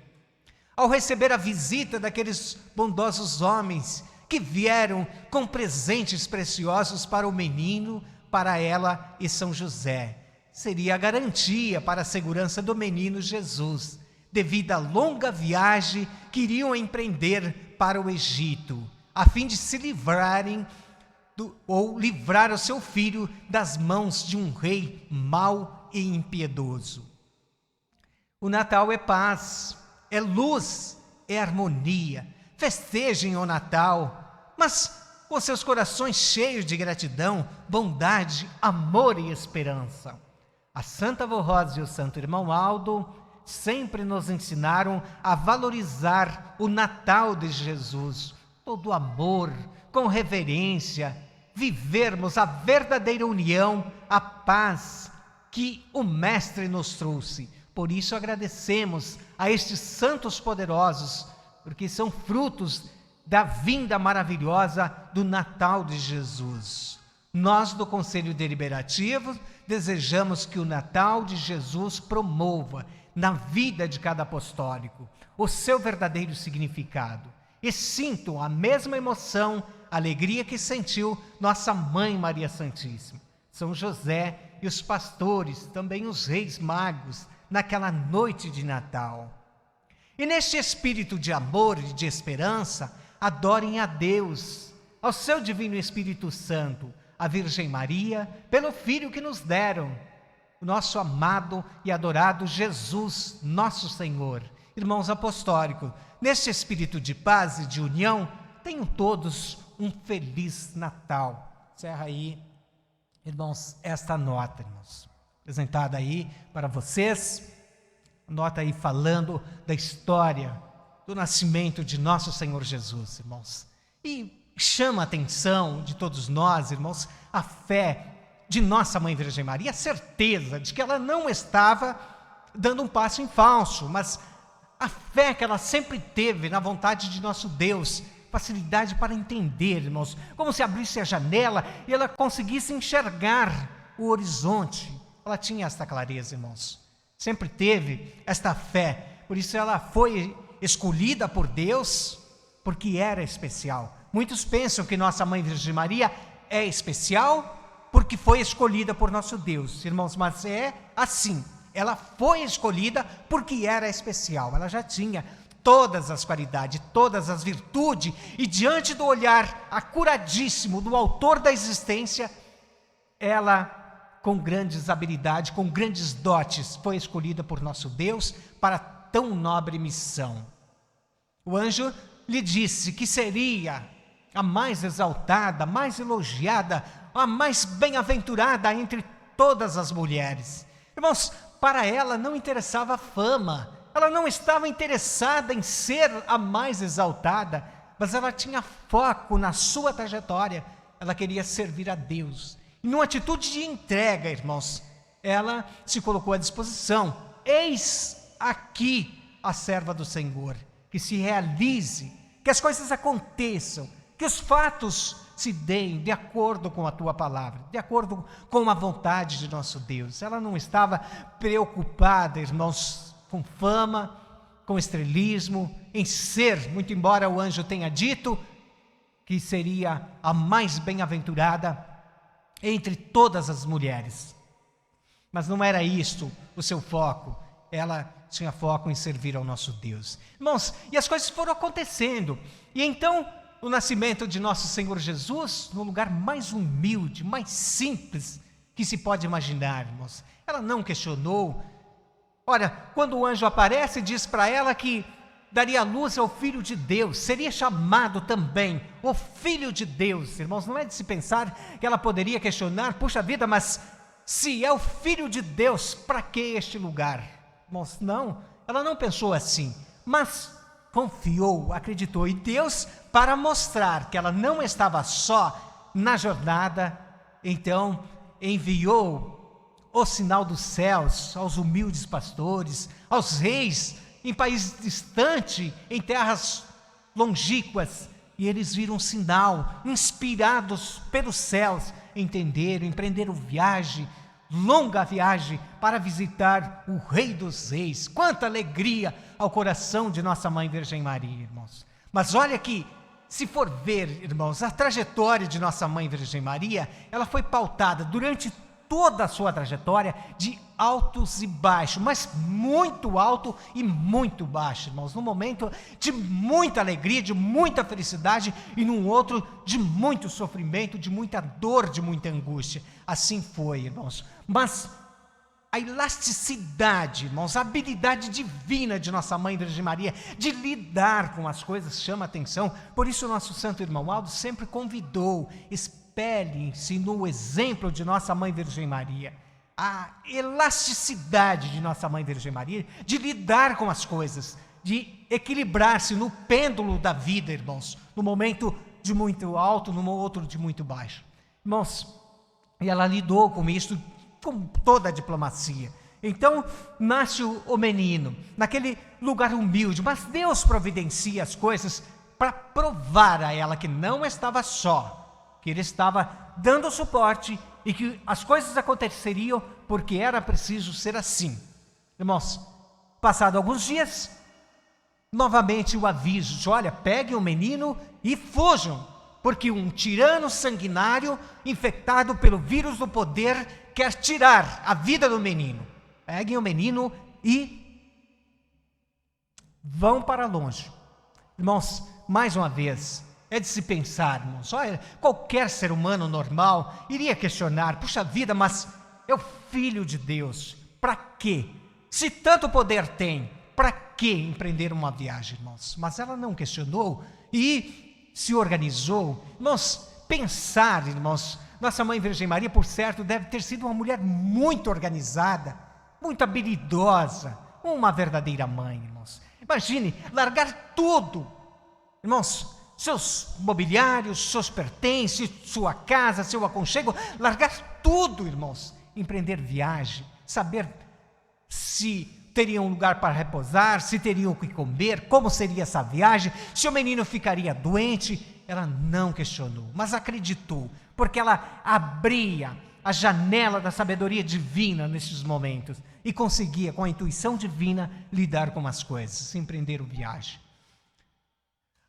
ao receber a visita daqueles bondosos homens que vieram com presentes preciosos para o menino, para ela e São José. Seria a garantia para a segurança do menino Jesus, devido à longa viagem que iriam empreender para o Egito, a fim de se livrarem ou livrar o seu filho das mãos de um rei mau e impiedoso. O Natal é paz, é luz, é harmonia. Festejem o Natal, mas com seus corações cheios de gratidão, bondade, amor e esperança. A Santa Avó Rosa e o Santo Irmão Aldo sempre nos ensinaram a valorizar o Natal de Jesus, todo amor, com reverência, vivermos a verdadeira união, a paz que o Mestre nos trouxe. Por isso agradecemos a estes santos poderosos, porque são frutos da vinda maravilhosa do Natal de Jesus. Nós do Conselho Deliberativo desejamos que o Natal de Jesus promova na vida de cada apostólico o seu verdadeiro significado e sintam a mesma emoção, alegria que sentiu nossa Mãe Maria Santíssima, São José e os pastores, também os reis magos, naquela noite de Natal. E neste espírito de amor e de esperança, adorem a Deus, ao seu Divino Espírito Santo, a Virgem Maria, pelo Filho que nos deram, o nosso amado e adorado Jesus, nosso Senhor. Irmãos apostólicos, neste espírito de paz e de união, tenham todos um feliz Natal. Encerra aí, irmãos, esta nota, irmãos, apresentada aí para vocês, nota aí falando da história do nascimento de nosso Senhor Jesus, irmãos. E chama a atenção de todos nós, irmãos, a fé de nossa Mãe Virgem Maria, a certeza de que ela não estava dando um passo em falso, mas a fé que ela sempre teve na vontade de nosso Deus, facilidade para entender, irmãos, como se abrisse a janela e ela conseguisse enxergar o horizonte. Ela tinha esta clareza, irmãos, sempre teve esta fé, por isso ela foi escolhida por Deus, porque era especial. Muitos pensam que nossa Mãe Virgem Maria é especial porque foi escolhida por nosso Deus, irmãos, mas é assim, ela foi escolhida porque era especial, ela já tinha todas as qualidades, todas as virtudes, e diante do olhar acuradíssimo do autor da existência, ela, com grandes habilidades, com grandes dotes, foi escolhida por nosso Deus para tão nobre missão. O anjo lhe disse que seria a mais exaltada, a mais elogiada, a mais bem-aventurada entre todas as mulheres. Irmãos, para ela não interessava a fama, ela não estava interessada em ser a mais exaltada, mas ela tinha foco na sua trajetória, ela queria servir a Deus. E numa atitude de entrega, irmãos, ela se colocou à disposição. Eis aqui a serva do Senhor, que se realize, que as coisas aconteçam, que os fatos se deem de acordo com a tua palavra, de acordo com a vontade de nosso Deus. Ela não estava preocupada, irmãos, com fama, com estrelismo, em ser, muito embora o anjo tenha dito que seria a mais bem-aventurada entre todas as mulheres. Mas não era isto o seu foco, ela tinha foco em servir ao nosso Deus. Irmãos, e as coisas foram acontecendo, e então o nascimento de nosso Senhor Jesus, no lugar mais humilde, mais simples que se pode imaginar, irmãos. Ela não questionou. Ora, quando o anjo aparece e diz para ela que daria luz ao Filho de Deus, seria chamado também o Filho de Deus, irmãos, não é de se pensar que ela poderia questionar, puxa vida, mas se é o Filho de Deus, para que este lugar? Irmãos, não, ela não pensou assim, mas confiou, acreditou em Deus para mostrar que ela não estava só na jornada, então enviou o sinal dos céus aos humildes pastores, aos reis em país distante, em terras longínquas, e eles viram um sinal, inspirados pelos céus, entenderam, empreenderam viagem, longa viagem, para visitar o Rei dos Reis. Quanta alegria ao coração de nossa Mãe Virgem Maria, irmãos. Mas olha que, se for ver, irmãos, a trajetória de nossa Mãe Virgem Maria, ela foi pautada durante toda a sua trajetória de altos e baixos, mas muito alto e muito baixo, irmãos, num momento de muita alegria, de muita felicidade, e num outro de muito sofrimento, de muita dor, de muita angústia. Assim foi, irmãos. Mas a elasticidade, irmãos, a habilidade divina de nossa Mãe Virgem Maria de lidar com as coisas chama a atenção. Por isso nosso santo irmão Aldo sempre convidou: espelhem-se no exemplo de nossa Mãe Virgem Maria. A elasticidade de nossa Mãe Virgem Maria de lidar com as coisas, de equilibrar-se no pêndulo da vida, irmãos, no momento de muito alto, no outro de muito baixo. Irmãos, e ela lidou com isso com toda a diplomacia. Então nasce o menino, naquele lugar humilde, mas Deus providencia as coisas para provar a ela que não estava só, que Ele estava dando suporte e que as coisas aconteceriam porque era preciso ser assim. Irmãos, passado alguns dias, novamente o aviso de: olha, peguem o menino e fujam, porque um tirano sanguinário, infectado pelo vírus do poder, quer tirar a vida do menino. Peguem o menino e vão para longe. Irmãos, mais uma vez, é de se pensar, irmãos, olha, qualquer ser humano normal iria questionar: puxa vida, mas é o Filho de Deus, para quê? Se tanto poder tem, para que empreender uma viagem, irmãos? Mas ela não questionou e se organizou. Irmãos, pensar, irmãos, nossa Mãe Virgem Maria, por certo, deve ter sido uma mulher muito organizada, muito habilidosa, uma verdadeira mãe, irmãos. Imagine, largar tudo, irmãos, seus mobiliários, seus pertences, sua casa, seu aconchego, largar tudo, irmãos, empreender viagem, saber se teriam um lugar para repousar, se teriam o que comer, como seria essa viagem, se o menino ficaria doente. Ela não questionou, mas acreditou, porque ela abria a janela da sabedoria divina nesses momentos e conseguia, com a intuição divina, lidar com as coisas, empreender viagem.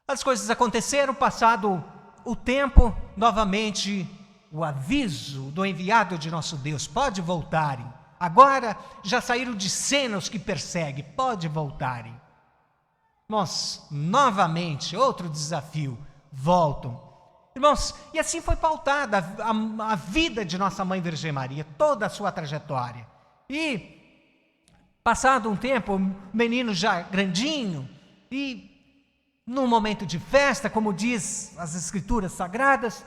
As coisas aconteceram, passado o tempo, novamente o aviso do enviado de nosso Deus: pode voltarem. Agora já saíram de cena os que perseguem, pode voltarem. Irmãos, novamente, outro desafio, voltam. Irmãos, e assim foi pautada a vida de nossa Mãe Virgem Maria, toda a sua trajetória. E, passado um tempo, o menino já grandinho, e num momento de festa, como diz as Escrituras Sagradas,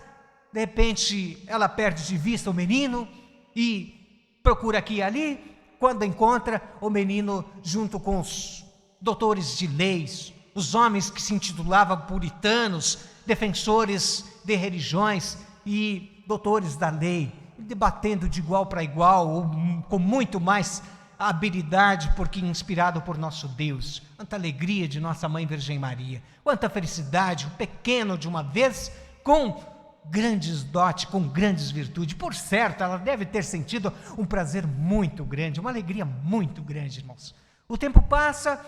de repente ela perde de vista o menino e procura aqui e ali, quando encontra o menino junto com os doutores de leis, os homens que se intitulavam puritanos, defensores de religiões e doutores da lei, debatendo de igual para igual, com muito mais habilidade, porque inspirado por nosso Deus. Quanta alegria de nossa Mãe Virgem Maria, quanta felicidade, o pequeno de uma vez, com grandes dotes, com grandes virtudes. Por certo, ela deve ter sentido um prazer muito grande, uma alegria muito grande, irmãos. O tempo passa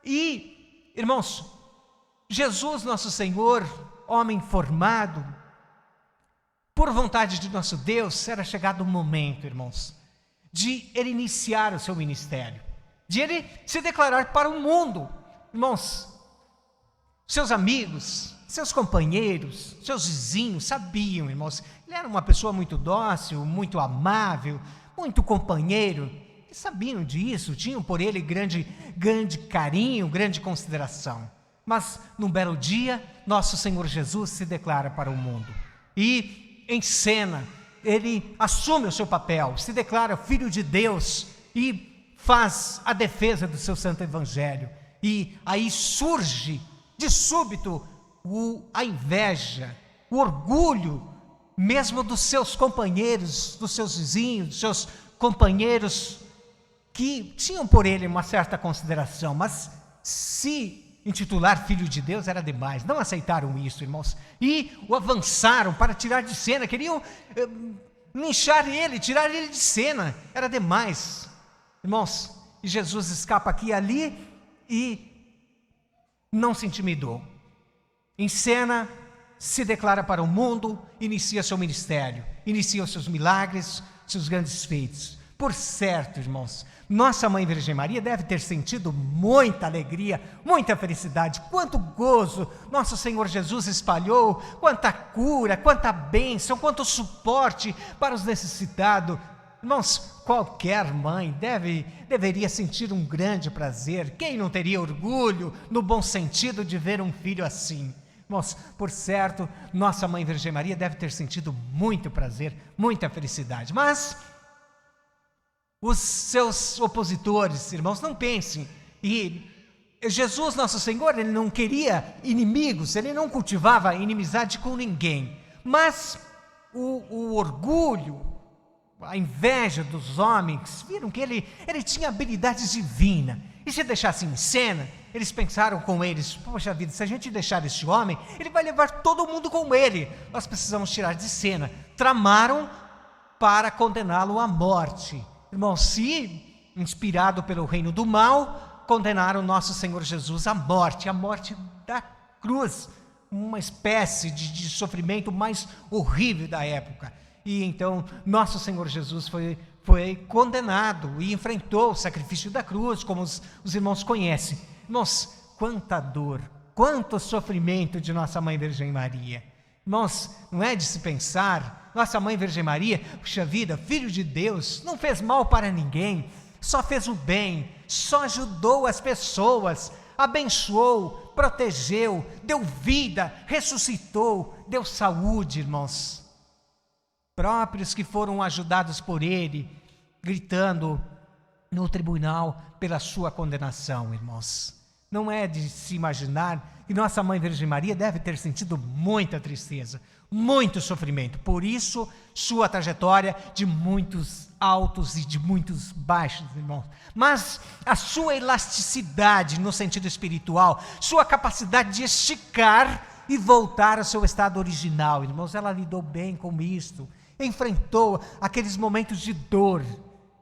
e, irmãos, Jesus, nosso Senhor, homem formado, por vontade de nosso Deus, era chegado o momento, irmãos, de ele iniciar o seu ministério, de ele se declarar para o mundo. Irmãos, seus amigos, seus companheiros, seus vizinhos sabiam, irmãos, ele era uma pessoa muito dócil, muito amável, muito companheiro. Eles sabiam disso, tinham por ele grande carinho, grande consideração. Mas, num belo dia, nosso Senhor Jesus se declara para o mundo. E, em cena, ele assume o seu papel, se declara Filho de Deus e faz a defesa do seu santo evangelho. E aí surge, de súbito, a inveja, o orgulho, mesmo dos seus companheiros, dos seus vizinhos, dos seus companheiros, que tinham por ele uma certa consideração, mas se intitular Filho de Deus era demais, não aceitaram isso, irmãos, e o avançaram para tirar de cena, queriam linchar ele, tirar ele de cena, era demais, irmãos. E Jesus escapa aqui e ali e não se intimidou. Em cena, se declara para o mundo, inicia seu ministério, inicia os seus milagres, seus grandes feitos. Por certo, irmãos, nossa Mãe Virgem Maria deve ter sentido muita alegria, muita felicidade, quanto gozo nosso Senhor Jesus espalhou, quanta cura, quanta bênção, quanto suporte para os necessitados. Irmãos, qualquer mãe deveria sentir um grande prazer. Quem não teria orgulho, no bom sentido, de ver um filho assim? Irmãos, por certo, nossa Mãe Virgem Maria deve ter sentido muito prazer, muita felicidade. Mas os seus opositores, irmãos, não pensem. E Jesus, nosso Senhor, ele não queria inimigos, ele não cultivava inimizade com ninguém. Mas o orgulho, a inveja dos homens, viram que ele tinha habilidades divinas. E se deixassem em cena, eles pensaram com eles: poxa vida, se a gente deixar este homem, ele vai levar todo mundo com ele. Nós precisamos tirar de cena. Tramaram para condená-lo à morte. Irmãos, se inspirado pelo reino do mal, condenaram nosso Senhor Jesus à morte, a morte da cruz, uma espécie de sofrimento mais horrível da época. E então nosso Senhor Jesus foi condenado e enfrentou o sacrifício da cruz, como os irmãos conhecem. Irmãos, quanta dor, quanto sofrimento de nossa Mãe Virgem Maria. Irmãos, não é de se pensar, nossa Mãe Virgem Maria, puxa vida, Filho de Deus, não fez mal para ninguém, só fez o bem, só ajudou as pessoas, abençoou, protegeu, deu vida, ressuscitou, deu saúde, irmãos. Próprios que foram ajudados por ele, gritando no tribunal pela sua condenação, irmãos. não é de se imaginar que nossa Mãe Virgem Maria deve ter sentido muita tristeza, muito sofrimento. Por isso, sua trajetória de muitos altos e de muitos baixos, irmãos. Mas a sua elasticidade no sentido espiritual, sua capacidade de esticar e voltar ao seu estado original, irmãos, ela lidou bem com isto, enfrentou aqueles momentos de dor.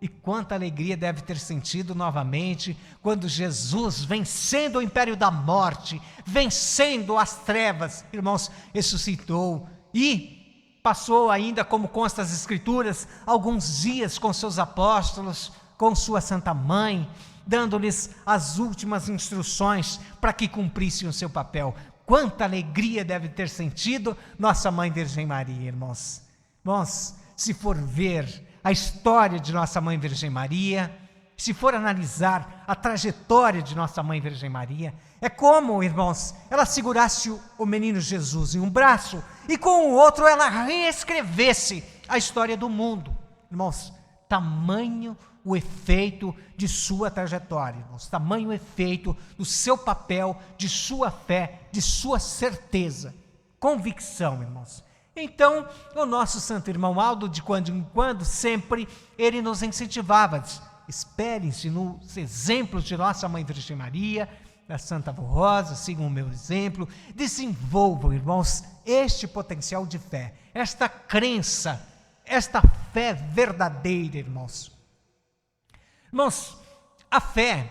E quanta alegria deve ter sentido novamente quando Jesus, vencendo o império da morte, vencendo as trevas, irmãos, ressuscitou e passou ainda, como consta as Escrituras, alguns dias com seus apóstolos, com sua Santa Mãe, dando-lhes as últimas instruções para que cumprissem o seu papel. Quanta alegria deve ter sentido nossa Mãe Virgem Maria, irmãos. Irmãos, se for ver a história de nossa Mãe Virgem Maria, se for analisar a trajetória de nossa Mãe Virgem Maria, é como, irmãos, ela segurasse o menino Jesus em um braço e com o outro ela reescrevesse a história do mundo. Irmãos, tamanho o efeito de sua trajetória, irmãos, tamanho o efeito do seu papel, de sua fé, de sua certeza, convicção, irmãos. Então, o nosso santo irmão Aldo, de quando em quando, sempre, ele nos incentivava, esperem-se nos exemplos de nossa Mãe Virgem Maria, da Santa Avó Rosa, sigam o meu exemplo, desenvolvam, irmãos, este potencial de fé, esta crença, esta fé verdadeira, irmãos. Irmãos, a fé,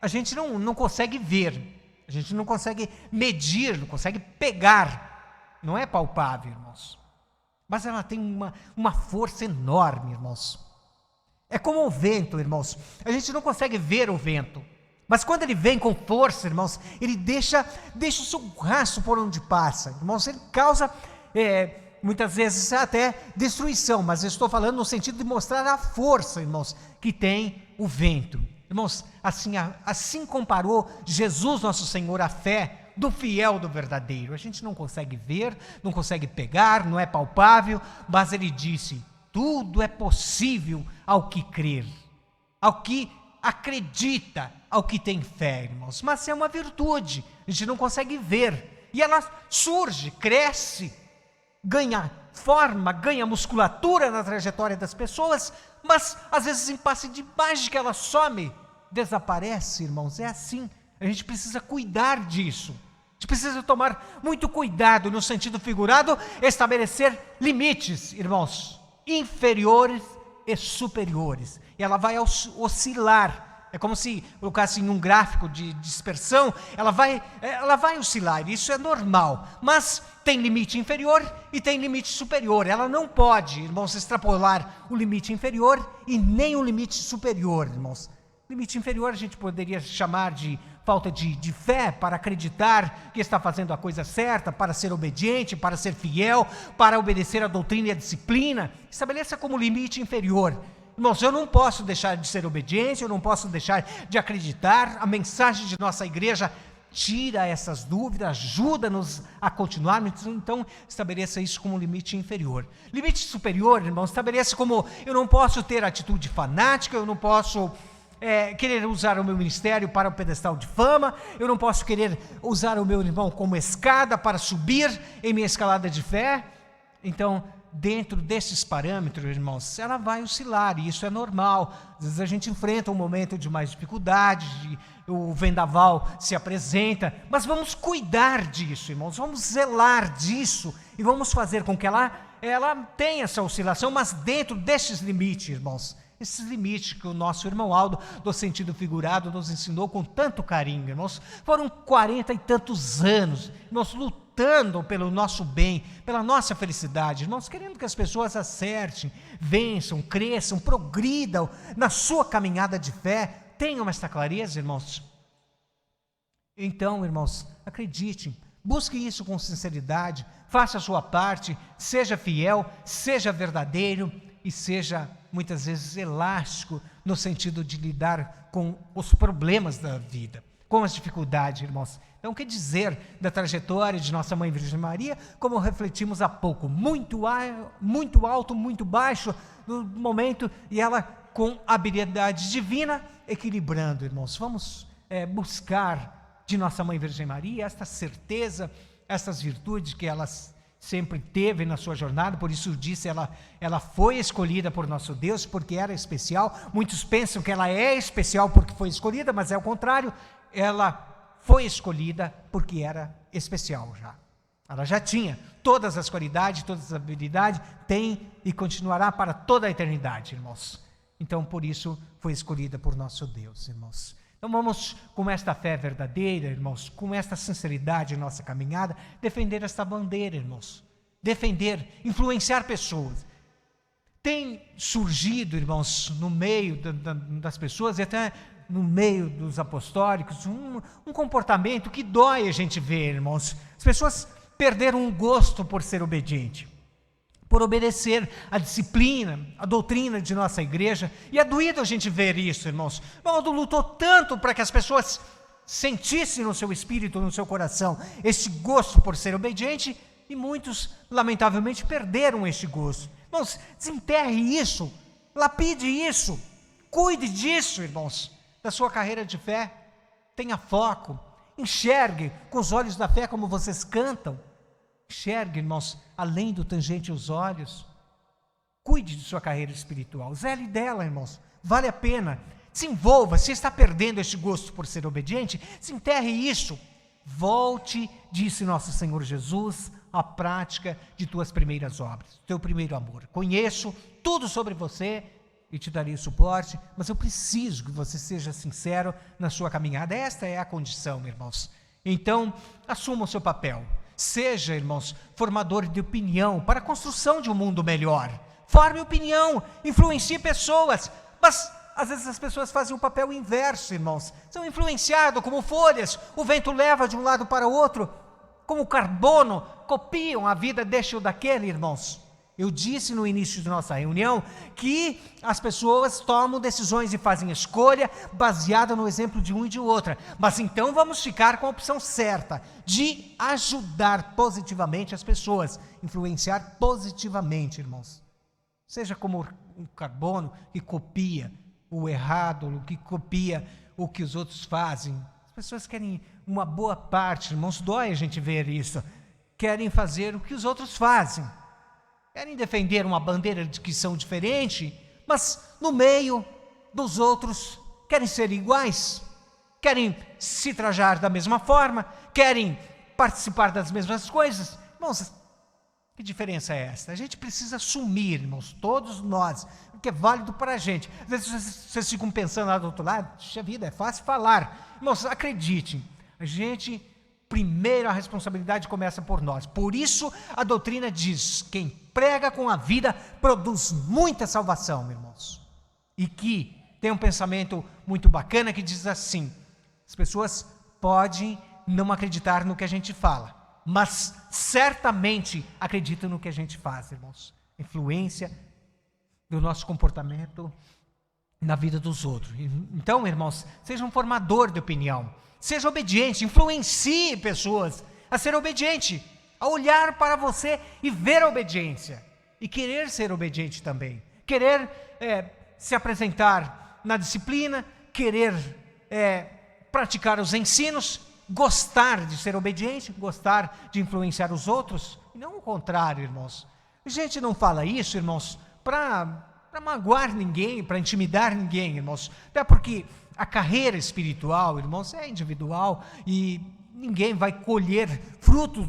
a gente não consegue ver, a gente não consegue medir, não consegue pegar, não é palpável, irmãos, mas ela tem uma força enorme, irmãos. É como o vento, irmãos, a gente não consegue ver o vento, mas quando ele vem com força, irmãos, ele deixa o seu rastro por onde passa, irmãos, ele causa, muitas vezes até destruição, mas eu estou falando no sentido de mostrar a força, irmãos, que tem o vento. Irmãos, assim comparou Jesus, nosso Senhor, a fé do fiel, do verdadeiro. A gente não consegue ver, não consegue pegar, não é palpável, mas ele disse, tudo é possível ao que crer, ao que acredita, ao que tem fé, irmãos. Mas é uma virtude, a gente não consegue ver, e ela surge, cresce, ganha forma, ganha musculatura na trajetória das pessoas, mas às vezes em passe de mágica ela some, desaparece, irmãos. É assim, a gente precisa cuidar disso, a gente precisa tomar muito cuidado no sentido figurado, estabelecer limites, irmãos, inferiores e superiores, e ela vai oscilar, é como se colocasse em um gráfico de dispersão, ela vai oscilar, isso é normal, mas tem limite inferior e tem limite superior, ela não pode, irmãos, extrapolar o limite inferior e nem o limite superior, irmãos. Limite inferior a gente poderia chamar de falta de fé, para acreditar que está fazendo a coisa certa, para ser obediente, para ser fiel, para obedecer a doutrina e a disciplina. Estabeleça como limite inferior. Irmãos, eu não posso deixar de ser obediente, eu não posso deixar de acreditar. A mensagem de nossa igreja tira essas dúvidas, ajuda-nos a continuar. Então, estabeleça isso como limite inferior. Limite superior, irmãos, estabeleça como eu não posso ter atitude fanática, eu não posso querer usar o meu ministério para o pedestal de fama, eu não posso querer usar o meu irmão como escada para subir em minha escalada de fé. Então, dentro desses parâmetros, irmãos, ela vai oscilar, e isso é normal. Às vezes a gente enfrenta um momento de mais dificuldade, o vendaval se apresenta, mas vamos cuidar disso, irmãos, vamos zelar disso, e vamos fazer com que ela tenha essa oscilação, mas dentro desses limites, irmãos, esses limites que o nosso irmão Aldo, do sentido figurado, nos ensinou com tanto carinho, irmãos. Foram 40 e tantos anos, irmãos, lutando pelo nosso bem, pela nossa felicidade, irmãos, querendo que as pessoas acertem, vençam, cresçam, progridam na sua caminhada de fé. Tenham esta clareza, irmãos. Então, irmãos, acreditem, busque isso com sinceridade, faça a sua parte, seja fiel, seja verdadeiro e seja muitas vezes elástico no sentido de lidar com os problemas da vida, com as dificuldades, irmãos. Então, o que dizer da trajetória de nossa Mãe Virgem Maria, como refletimos há pouco, muito alto, muito baixo no momento, e ela com habilidade divina, equilibrando, irmãos. Vamos buscar de nossa Mãe Virgem Maria, esta certeza, estas virtudes que ela sempre teve na sua jornada, por isso disse, ela foi escolhida por nosso Deus, porque era especial. Muitos pensam que ela é especial porque foi escolhida, mas é o contrário, ela foi escolhida porque era especial já. Ela já tinha todas as qualidades, todas as habilidades, tem e continuará para toda a eternidade, irmãos. Então, por isso, foi escolhida por nosso Deus, irmãos. Então, vamos, com esta fé verdadeira, irmãos, com esta sinceridade em nossa caminhada, defender esta bandeira, irmãos. Defender, influenciar pessoas. Tem surgido, irmãos, no meio das pessoas e até no meio dos apostólicos, um comportamento que dói a gente ver, irmãos. As pessoas perderam o gosto por ser obediente, por obedecer a disciplina, a doutrina de nossa igreja, e é doído a gente ver isso, irmãos. Paulo lutou tanto para que as pessoas sentissem no seu espírito, no seu coração, esse gosto por ser obediente, e muitos, lamentavelmente, perderam este gosto. Irmãos, desenterre isso, lapide isso, cuide disso, irmãos, da sua carreira de fé, tenha foco, enxergue com os olhos da fé como vocês cantam, enxergue, irmãos, além do tangente aos olhos, cuide de sua carreira espiritual, zele dela, irmãos, vale a pena, se envolva. Se está perdendo este gosto por ser obediente, desenterre isso, volte, disse nosso Senhor Jesus, à prática de tuas primeiras obras, teu primeiro amor. Conheço tudo sobre você e te darei suporte, mas eu preciso que você seja sincero na sua caminhada. Esta é a condição, irmãos. Então, assuma o seu papel. Seja, irmãos, formador de opinião para a construção de um mundo melhor. Forme opinião, influencie pessoas, mas às vezes as pessoas fazem o papel inverso, irmãos. São influenciados como folhas, o vento leva de um lado para o outro, como carbono, copiam a vida deste ou daquele, irmãos. Eu disse no início de nossa reunião que as pessoas tomam decisões e fazem escolha baseada no exemplo de um e de outra. Mas então vamos ficar com a opção certa de ajudar positivamente as pessoas, influenciar positivamente, irmãos. Seja como um carbono que copia o errado, o que copia o que os outros fazem. As pessoas querem uma boa parte, irmãos, dói a gente ver isso. Querem fazer o que os outros fazem. Querem defender uma bandeira de que são diferentes, mas no meio dos outros querem ser iguais, querem se trajar da mesma forma, querem participar das mesmas coisas. Irmãos, que diferença é essa? A gente precisa assumir, irmãos, todos nós, o que é válido para a gente. Às vezes vocês ficam pensando lá do outro lado, puxa vida, é fácil falar. Irmãos, acreditem, primeiro a responsabilidade começa por nós. Por isso a doutrina diz, quem prega com a vida produz muita salvação, irmãos. E que tem um pensamento muito bacana que diz assim, as pessoas podem não acreditar no que a gente fala, mas certamente acreditam no que a gente faz, irmãos. Influência do nosso comportamento na vida dos outros. Então, irmãos, seja um formador de opinião, seja obediente, influencie pessoas a ser obediente, a olhar para você e ver a obediência, e querer ser obediente também, querer se apresentar na disciplina, querer praticar os ensinos, gostar de ser obediente, gostar de influenciar os outros, e não o contrário, irmãos. A gente não fala isso, irmãos, para magoar ninguém, para intimidar ninguém, irmãos, até porque a carreira espiritual, irmãos, é individual e ninguém vai colher fruto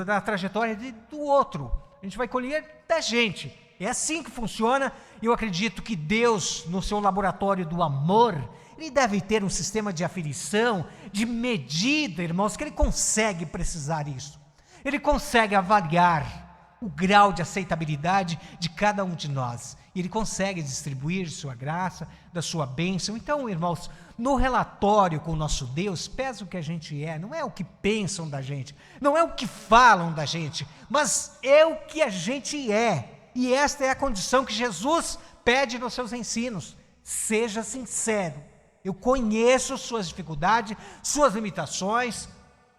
da trajetória do outro. A gente vai colher da gente. É assim que funciona. Eu acredito que Deus, no seu laboratório do amor, Ele deve ter um sistema de aferição, de medida, irmãos, que Ele consegue precisar isso. Ele consegue avaliar o grau de aceitabilidade de cada um de nós. E Ele consegue distribuir sua graça, da sua bênção. Então, irmãos, no relatório com o nosso Deus, pesa o que a gente é, não é o que pensam da gente, não é o que falam da gente, mas é o que a gente é. E esta é a condição que Jesus pede nos seus ensinos. Seja sincero. Eu conheço suas dificuldades, suas limitações,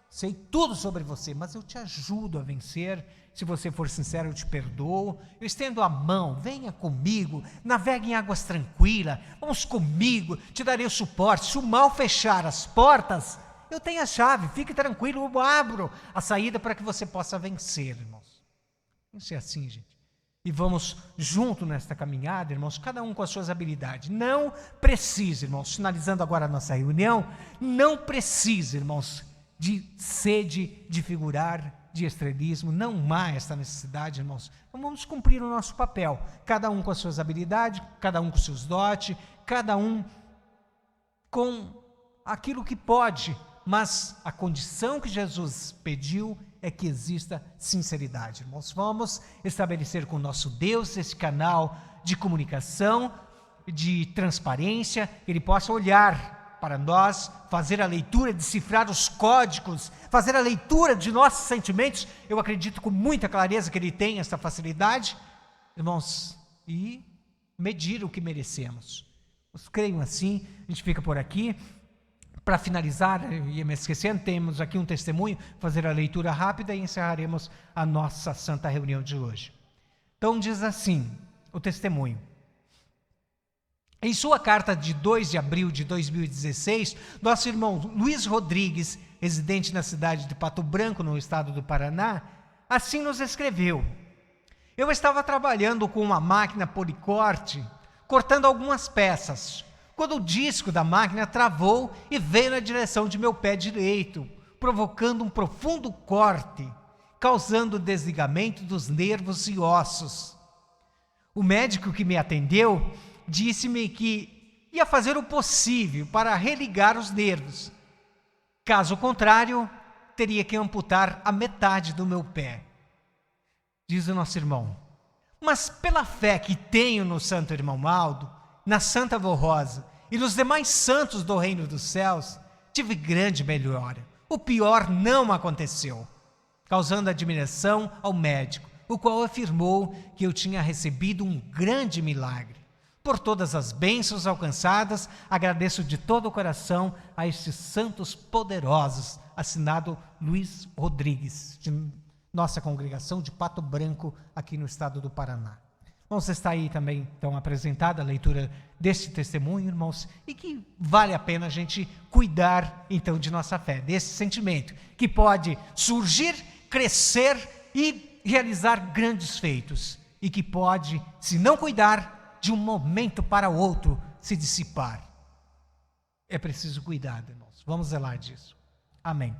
sei tudo sobre você, mas eu te ajudo a vencer. Se você for sincero, eu te perdoo, eu estendo a mão, venha comigo, navegue em águas tranquilas, vamos comigo, te darei o suporte. Se o mal fechar as portas, Eu tenho a chave, fique tranquilo, eu abro a saída para que você possa vencer, irmãos. Isso é assim, gente. E vamos junto nesta caminhada, irmãos, cada um com as suas habilidades. Não precisa, irmãos, finalizando agora a nossa reunião, não precisa, irmãos, de sede, de figurar, de estrelismo, não há esta necessidade, irmãos. Então vamos cumprir o nosso papel, cada um com as suas habilidades, cada um com os seus dotes, cada um com aquilo que pode, mas a condição que Jesus pediu é que exista sinceridade, irmãos. Vamos estabelecer com o nosso Deus esse canal de comunicação, de transparência, que Ele possa olhar para nós, fazer a leitura, decifrar os códigos, fazer a leitura de nossos sentimentos. Eu acredito com muita clareza que Ele tem essa facilidade, irmãos, e medir o que merecemos. Os creiam assim, a gente fica por aqui. Para finalizar, eu ia me esquecendo, temos aqui um testemunho, fazer a leitura rápida e encerraremos a nossa santa reunião de hoje. Então diz assim, o testemunho. Em sua carta de 2 de abril de 2016, nosso irmão Luiz Rodrigues, residente na cidade de Pato Branco, no estado do Paraná, assim nos escreveu. Eu estava trabalhando com uma máquina policorte, cortando algumas peças, quando o disco da máquina travou e veio na direção de meu pé direito, provocando um profundo corte, causando desligamento dos nervos e ossos. O médico que me atendeu disse-me que ia fazer o possível para religar os nervos. Caso contrário, teria que amputar a metade do meu pé. Diz o nosso irmão, mas pela fé que tenho no Santo Irmão Aldo, na Santa Avó Rosa e nos demais santos do reino dos céus, tive grande melhora. O pior não aconteceu, causando admiração ao médico, o qual afirmou que eu tinha recebido um grande milagre. Por todas as bênçãos alcançadas, agradeço de todo o coração a estes santos poderosos, assinado Luiz Rodrigues, de nossa congregação de Pato Branco, aqui no estado do Paraná. Irmãos, está aí também, então, apresentada a leitura deste testemunho, irmãos, e que vale a pena a gente cuidar, então, de nossa fé, desse sentimento, que pode surgir, crescer e realizar grandes feitos, e que pode, se não cuidar, de um momento para o outro, se dissipar. É preciso cuidar, irmãos, vamos zelar disso. Amém.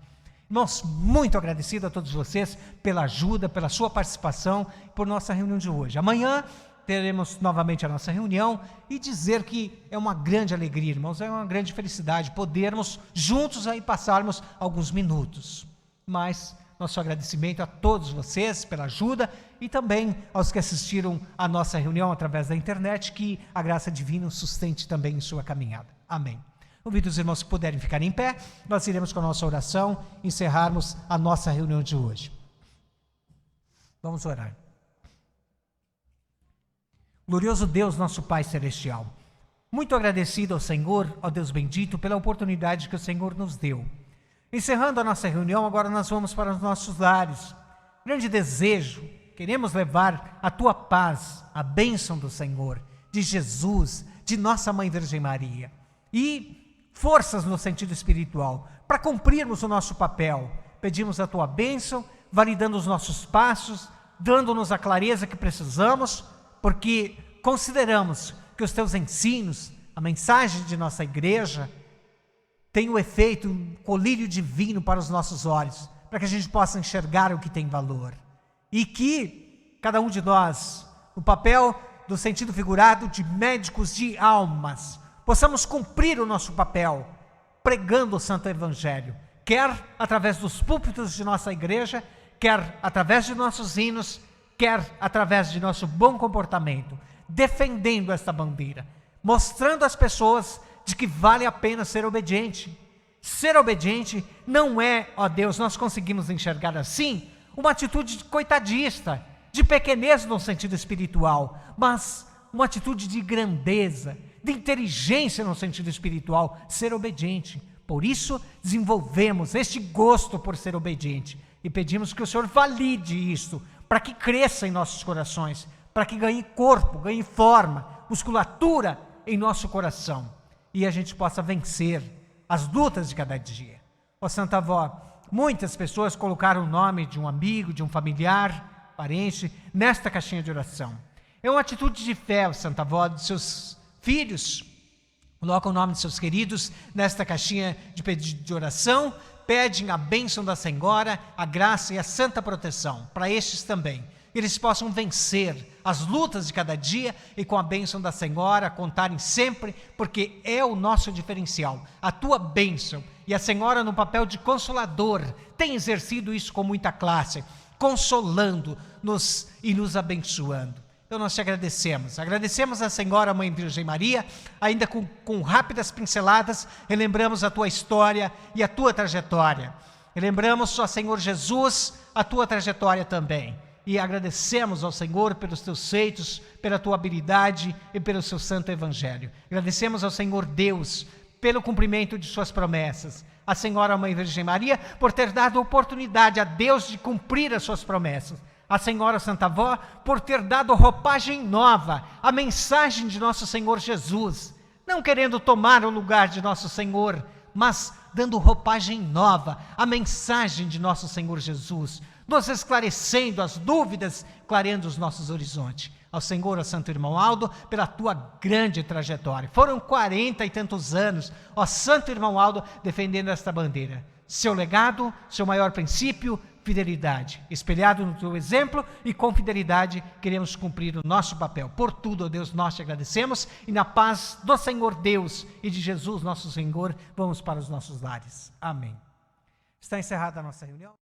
Irmãos, muito agradecido a todos vocês pela ajuda, pela sua participação, por nossa reunião de hoje. Amanhã teremos novamente a nossa reunião e dizer que é uma grande alegria, irmãos, é uma grande felicidade podermos juntos aí passarmos alguns minutos. Mas nosso agradecimento a todos vocês pela ajuda e também aos que assistiram a nossa reunião através da internet, que a graça divina os sustente também em sua caminhada. Amém. Convido os irmãos que puderem ficar em pé, nós iremos com a nossa oração encerrarmos a nossa reunião de hoje. Vamos orar. Glorioso Deus, nosso Pai Celestial, muito agradecido ao Senhor, ó Deus bendito, pela oportunidade que o Senhor nos deu. Encerrando a nossa reunião, agora nós vamos para os nossos lares. Grande desejo, queremos levar a Tua paz, a bênção do Senhor, de Jesus, de nossa Mãe Virgem Maria, e forças no sentido espiritual, para cumprirmos o nosso papel. Pedimos a Tua bênção, validando os nossos passos, dando-nos a clareza que precisamos, porque consideramos que os Teus ensinos, a mensagem de nossa igreja, tem o efeito, um colírio divino para os nossos olhos, para que a gente possa enxergar o que tem valor. E que cada um de nós, no papel do sentido figurado de médicos de almas, possamos cumprir o nosso papel, pregando o Santo Evangelho, quer através dos púlpitos de nossa igreja, quer através de nossos hinos, quer através de nosso bom comportamento, defendendo esta bandeira, mostrando às pessoas de que vale a pena ser obediente. Ser obediente não é, ó Deus, nós conseguimos enxergar assim, uma atitude coitadista, de pequenez no sentido espiritual, mas uma atitude de grandeza, de inteligência no sentido espiritual, ser obediente. Por isso, desenvolvemos este gosto por ser obediente e pedimos que o Senhor valide isto, para que cresça em nossos corações, para que ganhe corpo, ganhe forma, musculatura em nosso coração e a gente possa vencer as lutas de cada dia. Ó Santa Avó, muitas pessoas colocaram o nome de um amigo, de um familiar, parente, nesta caixinha de oração. É uma atitude de fé, ó Santa Avó, dos seus filhos. Colocam o nome de seus queridos nesta caixinha de pedido de oração, pedem a bênção da Senhora, a graça e a santa proteção para estes também. Eles possam vencer as lutas de cada dia e com a bênção da Senhora contarem sempre, porque é o nosso diferencial, a tua bênção. E a Senhora, no papel de consolador, tem exercido isso com muita classe, consolando-nos e nos abençoando. Então nós te agradecemos. Agradecemos a Senhora, Mãe Virgem Maria, ainda com rápidas pinceladas, relembramos a tua história e a tua trajetória. Relembramos, ó Senhor Jesus, a tua trajetória também. E agradecemos ao Senhor pelos teus feitos, pela tua habilidade e pelo seu santo evangelho. Agradecemos ao Senhor Deus pelo cumprimento de suas promessas. A Senhora, Mãe Virgem Maria, por ter dado oportunidade a Deus de cumprir as suas promessas. A Senhora Santa Avó, por ter dado roupagem nova, a mensagem de nosso Senhor Jesus, não querendo tomar o lugar de nosso Senhor, mas dando roupagem nova, a mensagem de nosso Senhor Jesus, nos esclarecendo as dúvidas, clareando os nossos horizontes. Ao Senhor, ao Santo Irmão Aldo, pela tua grande trajetória. Foram 40 e tantos anos, ó Santo Irmão Aldo, defendendo esta bandeira. Seu legado, seu maior princípio, fidelidade. Espelhado no teu exemplo e com fidelidade queremos cumprir o nosso papel. Por tudo, ó Deus, nós te agradecemos e na paz do Senhor Deus e de Jesus, nosso Senhor, vamos para os nossos lares. Amém. Está encerrada a nossa reunião.